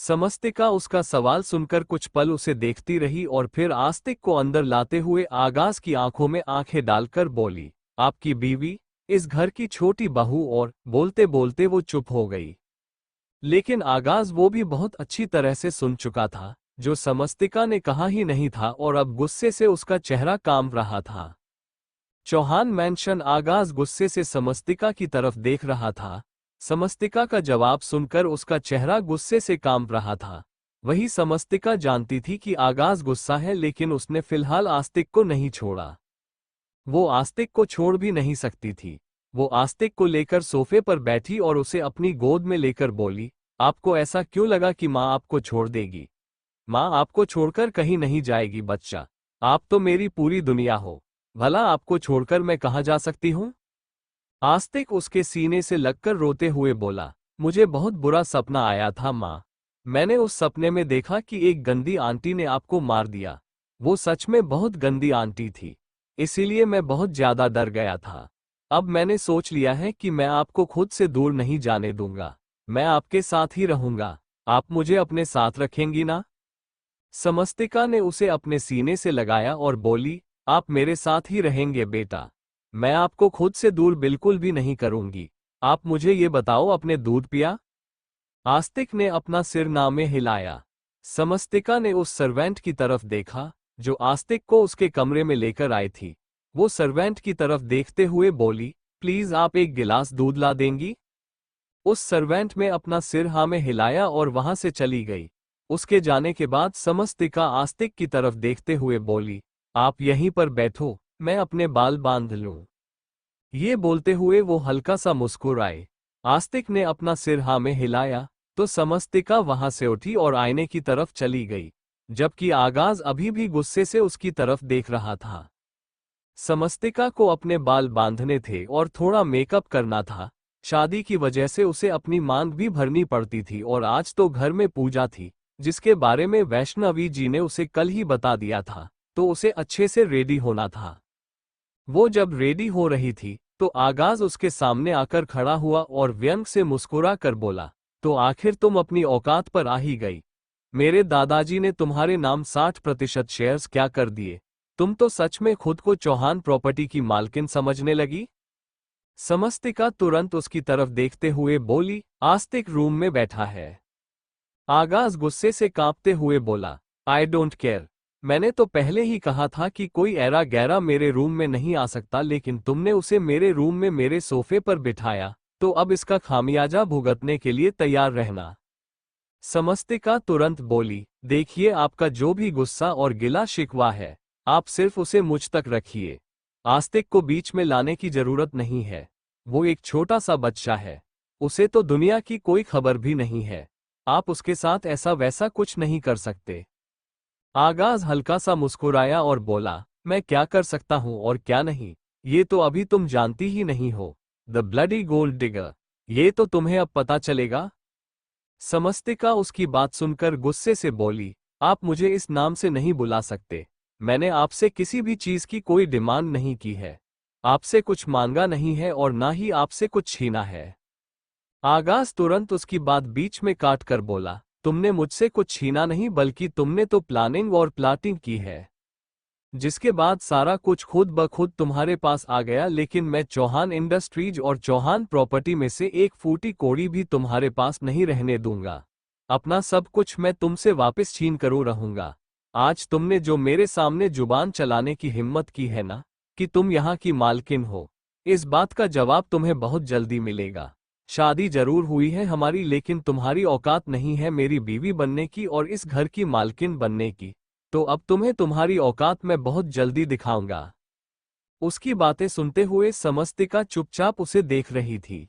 समस्तिका उसका सवाल सुनकर कुछ पल उसे देखती रही और फिर आस्तिक को अंदर लाते हुए आगाज की आंखों में आंखें डालकर बोली, आपकी बीवी, इस घर की छोटी बहू। और बोलते बोलते वो चुप हो गई। लेकिन आगाज वो भी बहुत अच्छी तरह से सुन चुका था, जो समस्तिका ने कहा ही नहीं था, और अब गुस्से से उसका चेहरा कांप रहा था। चौहान मैंशन आगाज गुस्से से समस्तिका की तरफ देख रहा था। समस्तिका का जवाब सुनकर उसका चेहरा गुस्से से कांप रहा था। वही समस्तिका जानती थी कि आगाज गुस्सा है, लेकिन उसने फिलहाल आस्तिक को नहीं छोड़ा। वो आस्तिक को छोड़ भी नहीं सकती थी। वो आस्तिक को लेकर सोफे पर बैठी और उसे अपनी गोद में लेकर बोली, आपको ऐसा क्यों लगा कि माँ आपको छोड़ देगी? माँ आपको छोड़कर कहीं नहीं जाएगी बच्चा। आप तो मेरी पूरी दुनिया हो। भला आपको छोड़कर मैं कहाँ जा सकती हूँ? आस्तिक उसके सीने से लगकर रोते हुए बोला, मुझे बहुत बुरा सपना आया था माँ। मैंने उस सपने में देखा कि एक गंदी आंटी ने आपको मार दिया। वो सच में बहुत गंदी आंटी थी। इसीलिए मैं बहुत ज्यादा डर गया था। अब मैंने सोच लिया है कि मैं आपको खुद से दूर नहीं जाने दूंगा। मैं आपके साथ ही रहूंगा। आप मुझे अपने साथ रखेंगी ना? समस्तिका ने उसे अपने सीने से लगाया और बोली, आप मेरे साथ ही रहेंगे बेटा। मैं आपको खुद से दूर बिल्कुल भी नहीं करूंगी। आप मुझे ये बताओ, आपने दूध पिया? आस्तिक ने अपना सिर ना में हिलाया। समस्तिका ने उस सर्वेंट की तरफ देखा, जो आस्तिक को उसके कमरे में लेकर आई थी। वो सर्वेंट की तरफ देखते हुए बोली, प्लीज आप एक गिलास दूध ला देंगी? उस सर्वेंट में अपना सिर हाँ में हिलाया और वहां से चली गई। उसके जाने के बाद समस्तिका आस्तिक की तरफ देखते हुए बोली, आप यहीं पर बैठो, मैं अपने बाल बांध लूं। ये बोलते हुए वो हल्का सा मुस्कुराए। आस्तिक ने अपना सिर हाँ में हिलाया तो समस्तिका वहां से उठी और आईने की तरफ चली गई, जबकि आगाज अभी भी गुस्से से उसकी तरफ देख रहा था। समस्तिका को अपने बाल बांधने थे और थोड़ा मेकअप करना था। शादी की वजह से उसे अपनी मांग भी भरनी पड़ती थी और आज तो घर में पूजा थी, जिसके बारे में वैष्णवी जी ने उसे कल ही बता दिया था, तो उसे अच्छे से रेडी होना था। वो जब रेडी हो रही थी तो आगाज उसके सामने आकर खड़ा हुआ और व्यंग से मुस्कुरा कर बोला, तो आखिर तुम अपनी औकात पर आ ही गई। मेरे दादाजी ने तुम्हारे नाम 60% शेयर्स क्या कर दिए? तुम तो सच में खुद को चौहान प्रॉपर्टी की मालकिन समझने लगी। समस्तिका तुरंत उसकी तरफ देखते हुए बोली, आस्तिक रूम में बैठा है। आगाज गुस्से से कांपते हुए बोला, आई डोंट केयर। मैंने तो पहले ही कहा था कि कोई ऐरा गैरा मेरे रूम में नहीं आ सकता, लेकिन तुमने उसे मेरे रूम में मेरे सोफे पर बिठाया, तो अब इसका खामियाजा भुगतने के लिए तैयार रहना। समस्तिका तुरंत बोली, देखिए आपका जो भी गुस्सा और गिला शिकवा है, आप सिर्फ उसे मुझ तक रखिए। आस्तिक को बीच में लाने की जरूरत नहीं है। वो एक छोटा सा बच्चा है। उसे तो दुनिया की कोई खबर भी नहीं है। आप उसके साथ ऐसा वैसा कुछ नहीं कर सकते। आगाज हल्का सा मुस्कुराया और बोला, मैं क्या कर सकता हूं और क्या नहीं, ये तो अभी तुम जानती ही नहीं हो। द ब्लडी गोल्ड डिगर, ये तो तुम्हें अब पता चलेगा। समस्तिका उसकी बात सुनकर गुस्से से बोली, आप मुझे इस नाम से नहीं बुला सकते। मैंने आपसे किसी भी चीज की कोई डिमांड नहीं की है। आपसे कुछ मांगा नहीं है और ना ही आपसे कुछ छीना है। आगाज तुरंत उसकी बात बीच में काट कर बोला, तुमने मुझसे कुछ छीना नहीं, बल्कि तुमने तो प्लानिंग और प्लाटिंग की है, जिसके बाद सारा कुछ खुद ब खुद तुम्हारे पास आ गया। लेकिन मैं चौहान इंडस्ट्रीज और चौहान प्रॉपर्टी में से एक फूटी कौड़ी भी तुम्हारे पास नहीं रहने दूंगा। अपना सब कुछ मैं तुमसे वापस छीन करूं रहूंगा। आज तुमने जो मेरे सामने जुबान चलाने की हिम्मत की है ना, कि तुम यहाँ की मालकिन हो, इस बात का जवाब तुम्हें बहुत जल्दी मिलेगा। शादी जरूर हुई है हमारी, लेकिन तुम्हारी औकात नहीं है मेरी बीवी बनने की और इस घर की मालकिन बनने की। तो अब तुम्हें तुम्हारी औकात मैं बहुत जल्दी दिखाऊंगा। उसकी बातें सुनते हुए समस्तिका चुपचाप उसे देख रही थी।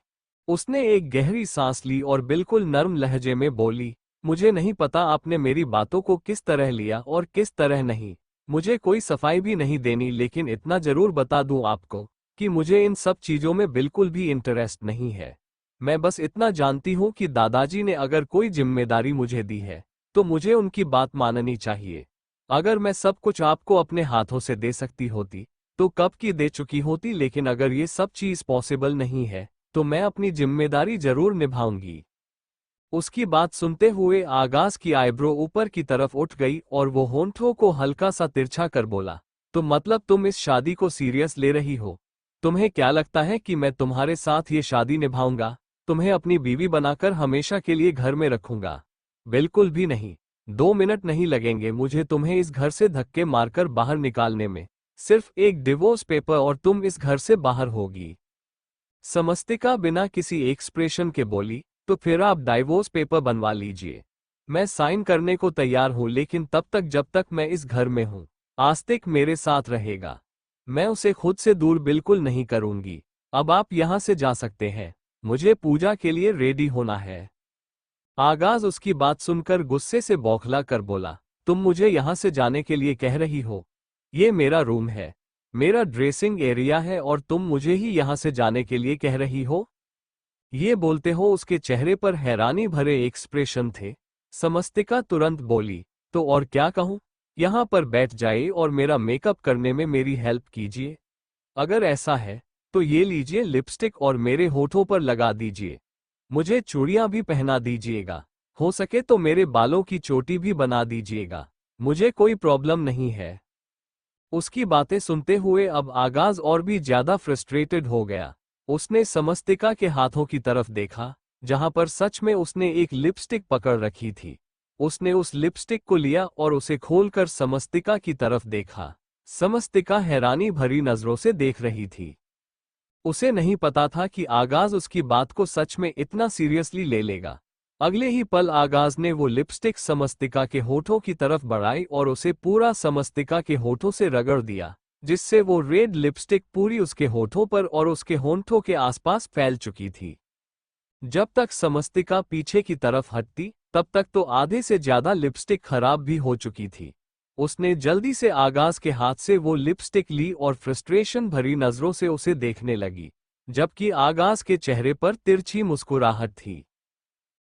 उसने एक गहरी सांस ली और बिल्कुल नर्म लहजे में बोली, मुझे नहीं पता आपने मेरी बातों को किस तरह लिया और किस तरह नहीं। मुझे कोई सफाई भी नहीं देनी, लेकिन इतना जरूर बता दूं आपको कि मुझे इन सब चीजों में बिल्कुल भी इंटरेस्ट नहीं है। मैं बस इतना जानती हूं कि दादाजी ने अगर कोई जिम्मेदारी मुझे दी है तो मुझे उनकी बात माननी चाहिए। अगर मैं सब कुछ आपको अपने हाथों से दे सकती होती तो कब की दे चुकी होती, लेकिन अगर ये सब चीज पॉसिबल नहीं है तो मैं अपनी जिम्मेदारी जरूर निभाऊंगी। उसकी बात सुनते हुए आगाज की आईब्रो ऊपर की तरफ उठ गई और वो होंठों को हल्का सा तिरछा कर बोला, तो मतलब तुम इस शादी को सीरियस ले रही हो? तुम्हें क्या लगता है कि मैं तुम्हारे साथ ये शादी निभाऊंगा? तुम्हें अपनी बीवी बनाकर हमेशा के लिए घर में रखूंगा? बिल्कुल भी नहीं। 2 मिनट नहीं लगेंगे मुझे तुम्हें इस घर से धक्के मारकर बाहर निकालने में। सिर्फ एक डिवोर्स पेपर और तुम इस घर से बाहर होगी। समस्तिका बिना किसी एक्सप्रेशन के बोली, तो फिर आप डाइवोर्स पेपर बनवा लीजिए। मैं साइन करने को तैयार हूं, लेकिन तब तक जब तक मैं इस घर में हूं, आस्तिक मेरे साथ रहेगा। मैं उसे खुद से दूर बिल्कुल नहीं करूंगी। अब आप यहां से जा सकते हैं, मुझे पूजा के लिए रेडी होना है। आगाज उसकी बात सुनकर गुस्से से बौखला कर बोला, तुम मुझे यहां से जाने के लिए कह रही हो? ये मेरा रूम है, मेरा ड्रेसिंग एरिया है और तुम मुझे ही यहां से जाने के लिए कह रही हो? ये बोलते हो उसके चेहरे पर हैरानी भरे एक्सप्रेशन थे। समस्तिका तुरंत बोली, तो और क्या कहूं? यहां पर बैठ जाइए और मेरा मेकअप करने में मेरी हेल्प कीजिए। अगर ऐसा है तो ये लीजिए लिपस्टिक और मेरे होठों पर लगा दीजिए। मुझे चूड़ियां भी पहना दीजिएगा। हो सके तो मेरे बालों की चोटी भी बना दीजिएगा। मुझे कोई प्रॉब्लम नहीं है। उसकी बातें सुनते हुए अब आगाज और भी ज्यादा फ्रस्ट्रेटेड हो गया। उसने समस्तिका के हाथों की तरफ देखा, जहां पर सच में उसने एक लिपस्टिक पकड़ रखी थी। उसने उस लिपस्टिक को लिया और उसे खोलकर समस्तिका की तरफ देखा। समस्तिका हैरानी भरी नजरों से देख रही थी। उसे नहीं पता था कि आगाज उसकी बात को सच में इतना सीरियसली ले लेगा। अगले ही पल आगाज ने वो लिपस्टिक समस्तिका के होठों की तरफ बढ़ाई और उसे पूरा समस्तिका के होठों से रगड़ दिया, जिससे वो रेड लिपस्टिक पूरी उसके होठों पर और उसके होंठों के आसपास फैल चुकी थी। जब तक समस्तिका पीछे की तरफ हटती, तब तक तो आधे से ज्यादा लिपस्टिक खराब भी हो चुकी थी। उसने जल्दी से आगाज के हाथ से वो लिपस्टिक ली और फ्रस्ट्रेशन भरी नजरों से उसे देखने लगी, जबकि आगाज के चेहरे पर तिरछी मुस्कुराहट थी।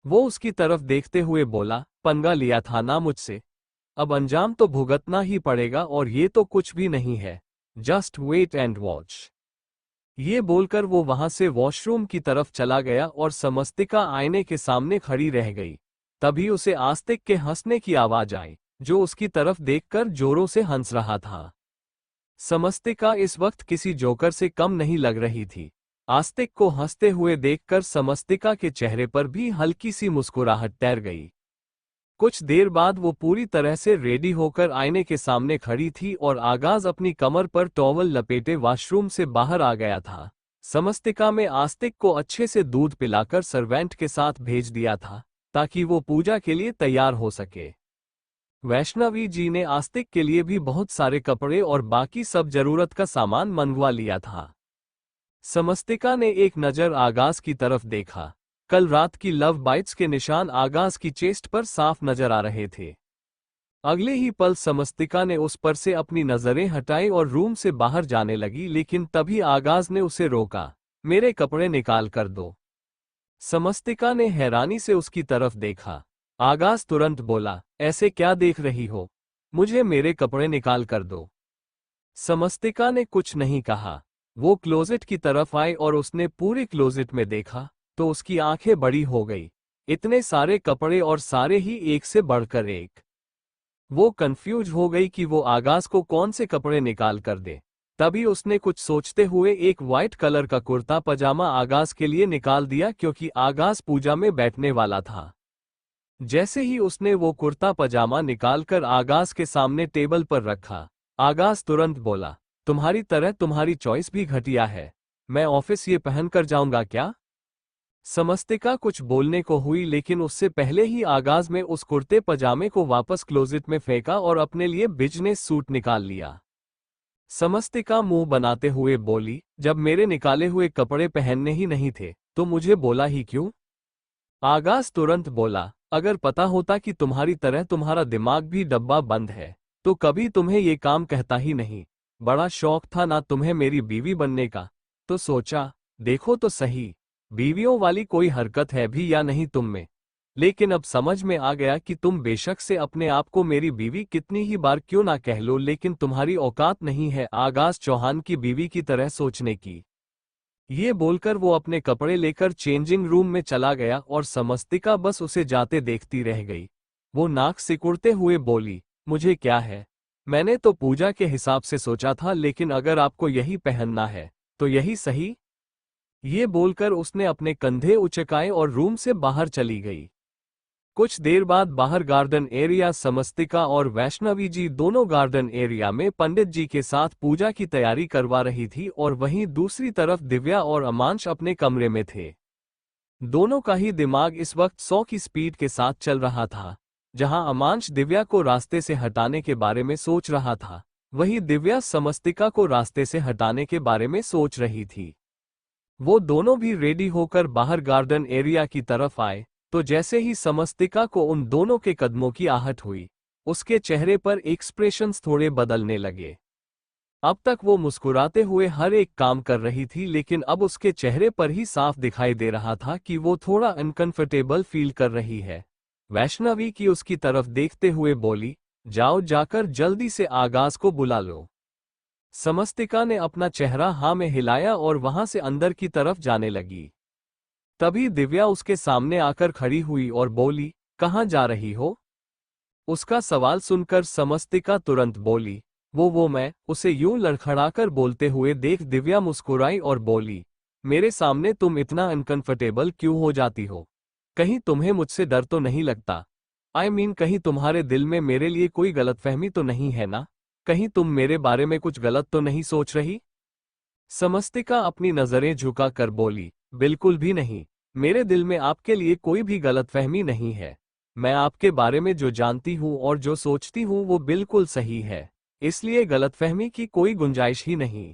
वो उसकी तरफ देखते हुए बोला, पंगा लिया था ना मुझसे? अब अंजाम तो भुगतना ही पड़ेगा और ये तो कुछ भी नहीं है। Just wait and watch. ये बोलकर वो वहां से वॉशरूम की तरफ चला गया और समस्तिका आईने के सामने खड़ी रह गई। तभी उसे आस्तिक के हंसने की आवाज आई, जो उसकी तरफ देखकर जोरों से हंस रहा था। समस्तिका इस वक्त किसी जोकर से कम नहीं लग रही थी। आस्तिक को हंसते हुए देखकर समस्तिका के चेहरे पर भी हल्की सी मुस्कुराहट तैर गई। कुछ देर बाद वो पूरी तरह से रेडी होकर आईने के सामने खड़ी थी और आगाज अपनी कमर पर टॉवल लपेटे वॉशरूम से बाहर आ गया था। समस्तिका में आस्तिक को अच्छे से दूध पिलाकर सर्वेंट के साथ भेज दिया था, ताकि वो पूजा के लिए तैयार हो सके। वैष्णवी जी ने आस्तिक के लिए भी बहुत सारे कपड़े और बाकी सब जरूरत का सामान मंगवा लिया था। समस्तिका ने एक नज़र आगाज की तरफ देखा। कल रात की लव बाइट्स के निशान आगाज की चेस्ट पर साफ नजर आ रहे थे। अगले ही पल समस्तिका ने उस पर से अपनी नजरें हटाई और रूम से बाहर जाने लगी, लेकिन तभी आगाज ने उसे रोका। मेरे कपड़े निकाल कर दो। समस्तिका ने हैरानी से उसकी तरफ देखा। आगाज तुरंत बोला, ऐसे क्या देख रही हो? मुझे मेरे कपड़े निकाल कर दो। समस्तिका ने कुछ नहीं कहा। वो क्लोजेट की तरफ आई और उसने पूरे क्लोजेट में देखा, तो उसकी आंखें बड़ी हो गई। इतने सारे कपड़े और सारे ही एक से बढ़कर एक। वो कंफ्यूज हो गई कि वो आगाज को कौन से कपड़े निकाल कर दे। तभी उसने कुछ सोचते हुए एक वाइट कलर का कुर्ता पजामा आगाज के लिए निकाल दिया, क्योंकि आगाज पूजा में बैठने वाला था। जैसे ही उसने वो कुर्ता पजामा निकालकर आगाज के सामने टेबल पर रखा, आगाज तुरंत बोला, तुम्हारी तरह तुम्हारी चॉइस भी घटिया है। मैं ऑफिस ये पहनकर जाऊंगा क्या? समस्तिका कुछ बोलने को हुई, लेकिन उससे पहले ही आगाज में उस कुर्ते पजामे को वापस क्लोजेट में फेंका और अपने लिए बिजनेस सूट निकाल लिया। समस्तिका मुंह बनाते हुए बोली, जब मेरे निकाले हुए कपड़े पहनने ही नहीं थे तो मुझे बोला ही क्यों? आगाज तुरंत बोला, अगर पता होता कि तुम्हारी तरह तुम्हारा दिमाग भी डब्बा बंद है तो कभी तुम्हें ये काम कहता ही नहीं। बड़ा शौक था ना तुम्हें मेरी बीवी बनने का, तो सोचा देखो तो सही बीवियों वाली कोई हरकत है भी या नहीं तुम में। लेकिन अब समझ में आ गया कि तुम बेशक से अपने आप को मेरी बीवी कितनी ही बार क्यों ना कह लो, लेकिन तुम्हारी औकात नहीं है आगाज चौहान की बीवी की तरह सोचने की। ये बोलकर वो अपने कपड़े लेकर चेंजिंग रूम में चला गया और समस्तिका बस उसे जाते देखती रह गई। वो नाक सिकुड़ते हुए बोली, मुझे क्या है, मैंने तो पूजा के हिसाब से सोचा था, लेकिन अगर आपको यही पहनना है तो यही सही। ये बोलकर उसने अपने कंधे उचकाए और रूम से बाहर चली गई। कुछ देर बाद बाहर गार्डन एरिया समस्तिका और वैष्णवी जी दोनों गार्डन एरिया में पंडित जी के साथ पूजा की तैयारी करवा रही थी और वहीं दूसरी तरफ दिव्या और अमांश अपने कमरे में थे। दोनों का ही दिमाग इस वक्त 100 की स्पीड के साथ चल रहा था। जहां अमांश दिव्या को रास्ते से हटाने के बारे में सोच रहा था, वहीं दिव्या समस्तिका को रास्ते से हटाने के बारे में सोच रही थी। वो दोनों भी रेडी होकर बाहर गार्डन एरिया की तरफ आए, तो जैसे ही समस्तिका को उन दोनों के कदमों की आहट हुई, उसके चेहरे पर एक्सप्रेशंस थोड़े बदलने लगे। अब तक वो मुस्कुराते हुए हर एक काम कर रही थी, लेकिन अब उसके चेहरे पर ही साफ दिखाई दे रहा था कि वो थोड़ा अनकंफर्टेबल फील कर रही है। वैष्णवी की उसकी तरफ देखते हुए बोली, जाओ जाकर जल्दी से आगाज को बुला लो। समस्तिका ने अपना चेहरा हाँ में हिलाया और वहां से अंदर की तरफ जाने लगी। तभी दिव्या उसके सामने आकर खड़ी हुई और बोली, कहाँ जा रही हो? उसका सवाल सुनकर समस्तिका तुरंत बोली, वो मैं। उसे यूं लड़खड़ाकर बोलते हुए देख दिव्या मुस्कुराई और बोली, मेरे सामने तुम इतना अनकंफर्टेबल क्यों हो जाती हो? कहीं तुम्हें मुझसे डर तो नहीं लगता? कहीं तुम्हारे दिल में मेरे लिए कोई गलतफहमी तो नहीं है ना? कहीं तुम मेरे बारे में कुछ गलत तो नहीं सोच रही? समस्तिका अपनी नजरें झुका कर बोली, बिल्कुल भी नहीं। मेरे दिल में आपके लिए कोई भी गलतफहमी नहीं है। मैं आपके बारे में जो जानती हूँ और जो सोचती हूँ वो बिल्कुल सही है, इसलिए गलतफहमी की कोई गुंजाइश ही नहीं।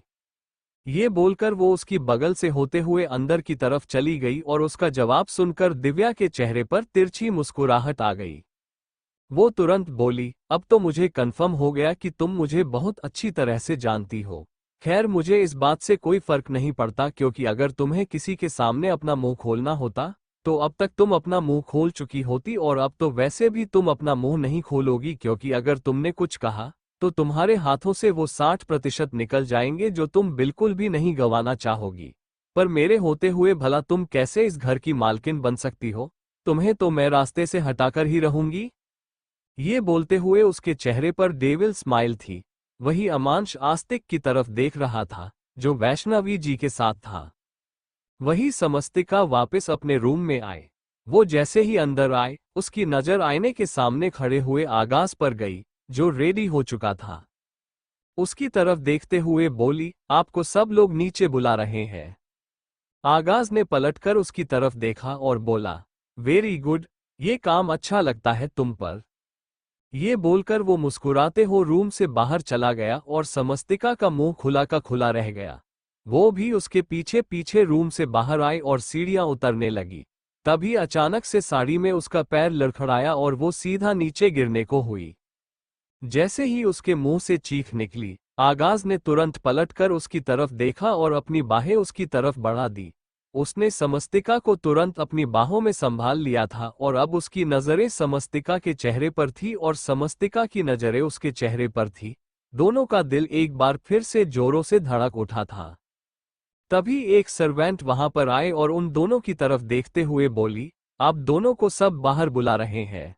ये बोलकर वो उसकी बगल से होते हुए अंदर की तरफ चली गई और उसका जवाब सुनकर दिव्या के चेहरे पर तिरछी मुस्कुराहट आ गई। वो तुरंत बोली, अब तो मुझे कन्फर्म हो गया कि तुम मुझे बहुत अच्छी तरह से जानती हो। खैर, मुझे इस बात से कोई फर्क नहीं पड़ता, क्योंकि अगर तुम्हें किसी के सामने अपना मुंह खोलना होता तो अब तक तुम अपना मुंह खोल चुकी होती, और अब तो वैसे भी तुम अपना मुंह नहीं खोलोगी, क्योंकि अगर तुमने कुछ कहा तो तुम्हारे हाथों से वो 60% निकल जाएंगे जो तुम बिल्कुल भी नहीं गंवाना चाहोगी। पर मेरे होते हुए भला तुम कैसे इस घर की मालकिन बन सकती हो? तुम्हें तो मैं रास्ते से हटाकर ही रहूंगी। ये बोलते हुए उसके चेहरे पर डेविल स्माइल थी। वही अमांश आस्तिक की तरफ देख रहा था, जो वैष्णवी जी के साथ था। वही समस्तिका वापस अपने रूम में आए। वो जैसे ही अंदर आए, उसकी नजर आईने के सामने खड़े हुए आगाज पर गई, जो रेडी हो चुका था। उसकी तरफ देखते हुए बोली, आपको सब लोग नीचे बुला रहे हैं। आगाज ने पलटकर उसकी तरफ देखा और बोला, वेरी गुड, ये काम अच्छा लगता है तुम पर। ये बोलकर वो मुस्कुराते हो रूम से बाहर चला गया और समस्तिका का मुंह खुला का खुला रह गया। वो भी उसके पीछे पीछे रूम से बाहर आई और सीढ़ियां उतरने लगी। तभी अचानक से साड़ी में उसका पैर लड़खड़ाया और वो सीधा नीचे गिरने को हुई। जैसे ही उसके मुंह से चीख निकली, आगाज ने तुरंत पलटकर उसकी तरफ देखा और अपनी बाहें उसकी तरफ बढ़ा दी। उसने समस्तिका को तुरंत अपनी बाहों में संभाल लिया था और अब उसकी नजरें समस्तिका के चेहरे पर थी और समस्तिका की नजरें उसके चेहरे पर थी। दोनों का दिल एक बार फिर से जोरों से धड़क उठा था। तभी एक सर्वेंट वहां पर आए और उन दोनों की तरफ देखते हुए बोली, आप दोनों को सब बाहर बुला रहे हैं।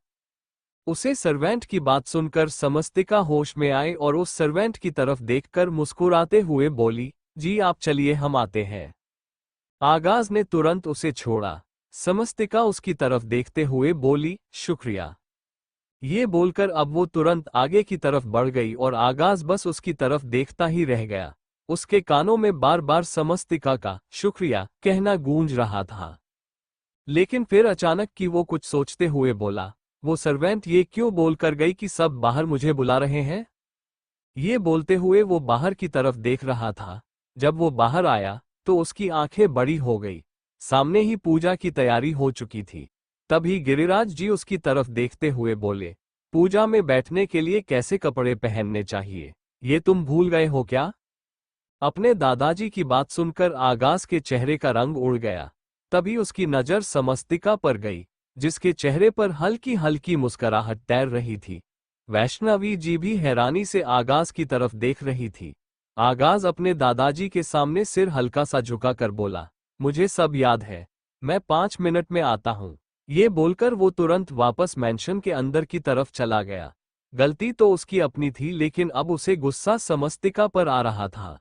उसे सर्वेंट की बात सुनकर समस्तिका होश में आए और उस सर्वेंट की तरफ देखकर मुस्कुराते हुए बोली, जी आप चलिए, हम आते हैं। आगाज ने तुरंत उसे छोड़ा। समस्तिका उसकी तरफ देखते हुए बोली, शुक्रिया। ये बोलकर अब वो तुरंत आगे की तरफ बढ़ गई और आगाज बस उसकी तरफ देखता ही रह गया। उसके कानों में बार बार समस्तिका का शुक्रिया कहना गूंज रहा था। लेकिन फिर अचानक कि वो कुछ सोचते हुए बोला, वो सर्वेंट ये क्यों बोलकर गई कि सब बाहर मुझे बुला रहे हैं? ये बोलते हुए वो बाहर की तरफ देख रहा था। जब वो बाहर आया तो उसकी आंखें बड़ी हो गई। सामने ही पूजा की तैयारी हो चुकी थी। तभी गिरिराज जी उसकी तरफ देखते हुए बोले, पूजा में बैठने के लिए कैसे कपड़े पहनने चाहिए, ये तुम भूल गए हो क्या? अपने दादाजी की बात सुनकर आगाज के चेहरे का रंग उड़ गया। तभी उसकी नजर समस्तिका पर गई, जिसके चेहरे पर हल्की हल्की मुस्कुराहट तैर रही थी। वैष्णवी जी भी हैरानी से आगाज की तरफ देख रही थी। आगाज अपने दादाजी के सामने सिर हल्का सा झुका कर बोला, मुझे सब याद है, मैं 5 मिनट में आता हूँ। ये बोलकर वो तुरंत वापस मैंशन के अंदर की तरफ चला गया। गलती तो उसकी अपनी थी, लेकिन अब उसे गुस्सा समस्तिका पर आ रहा था।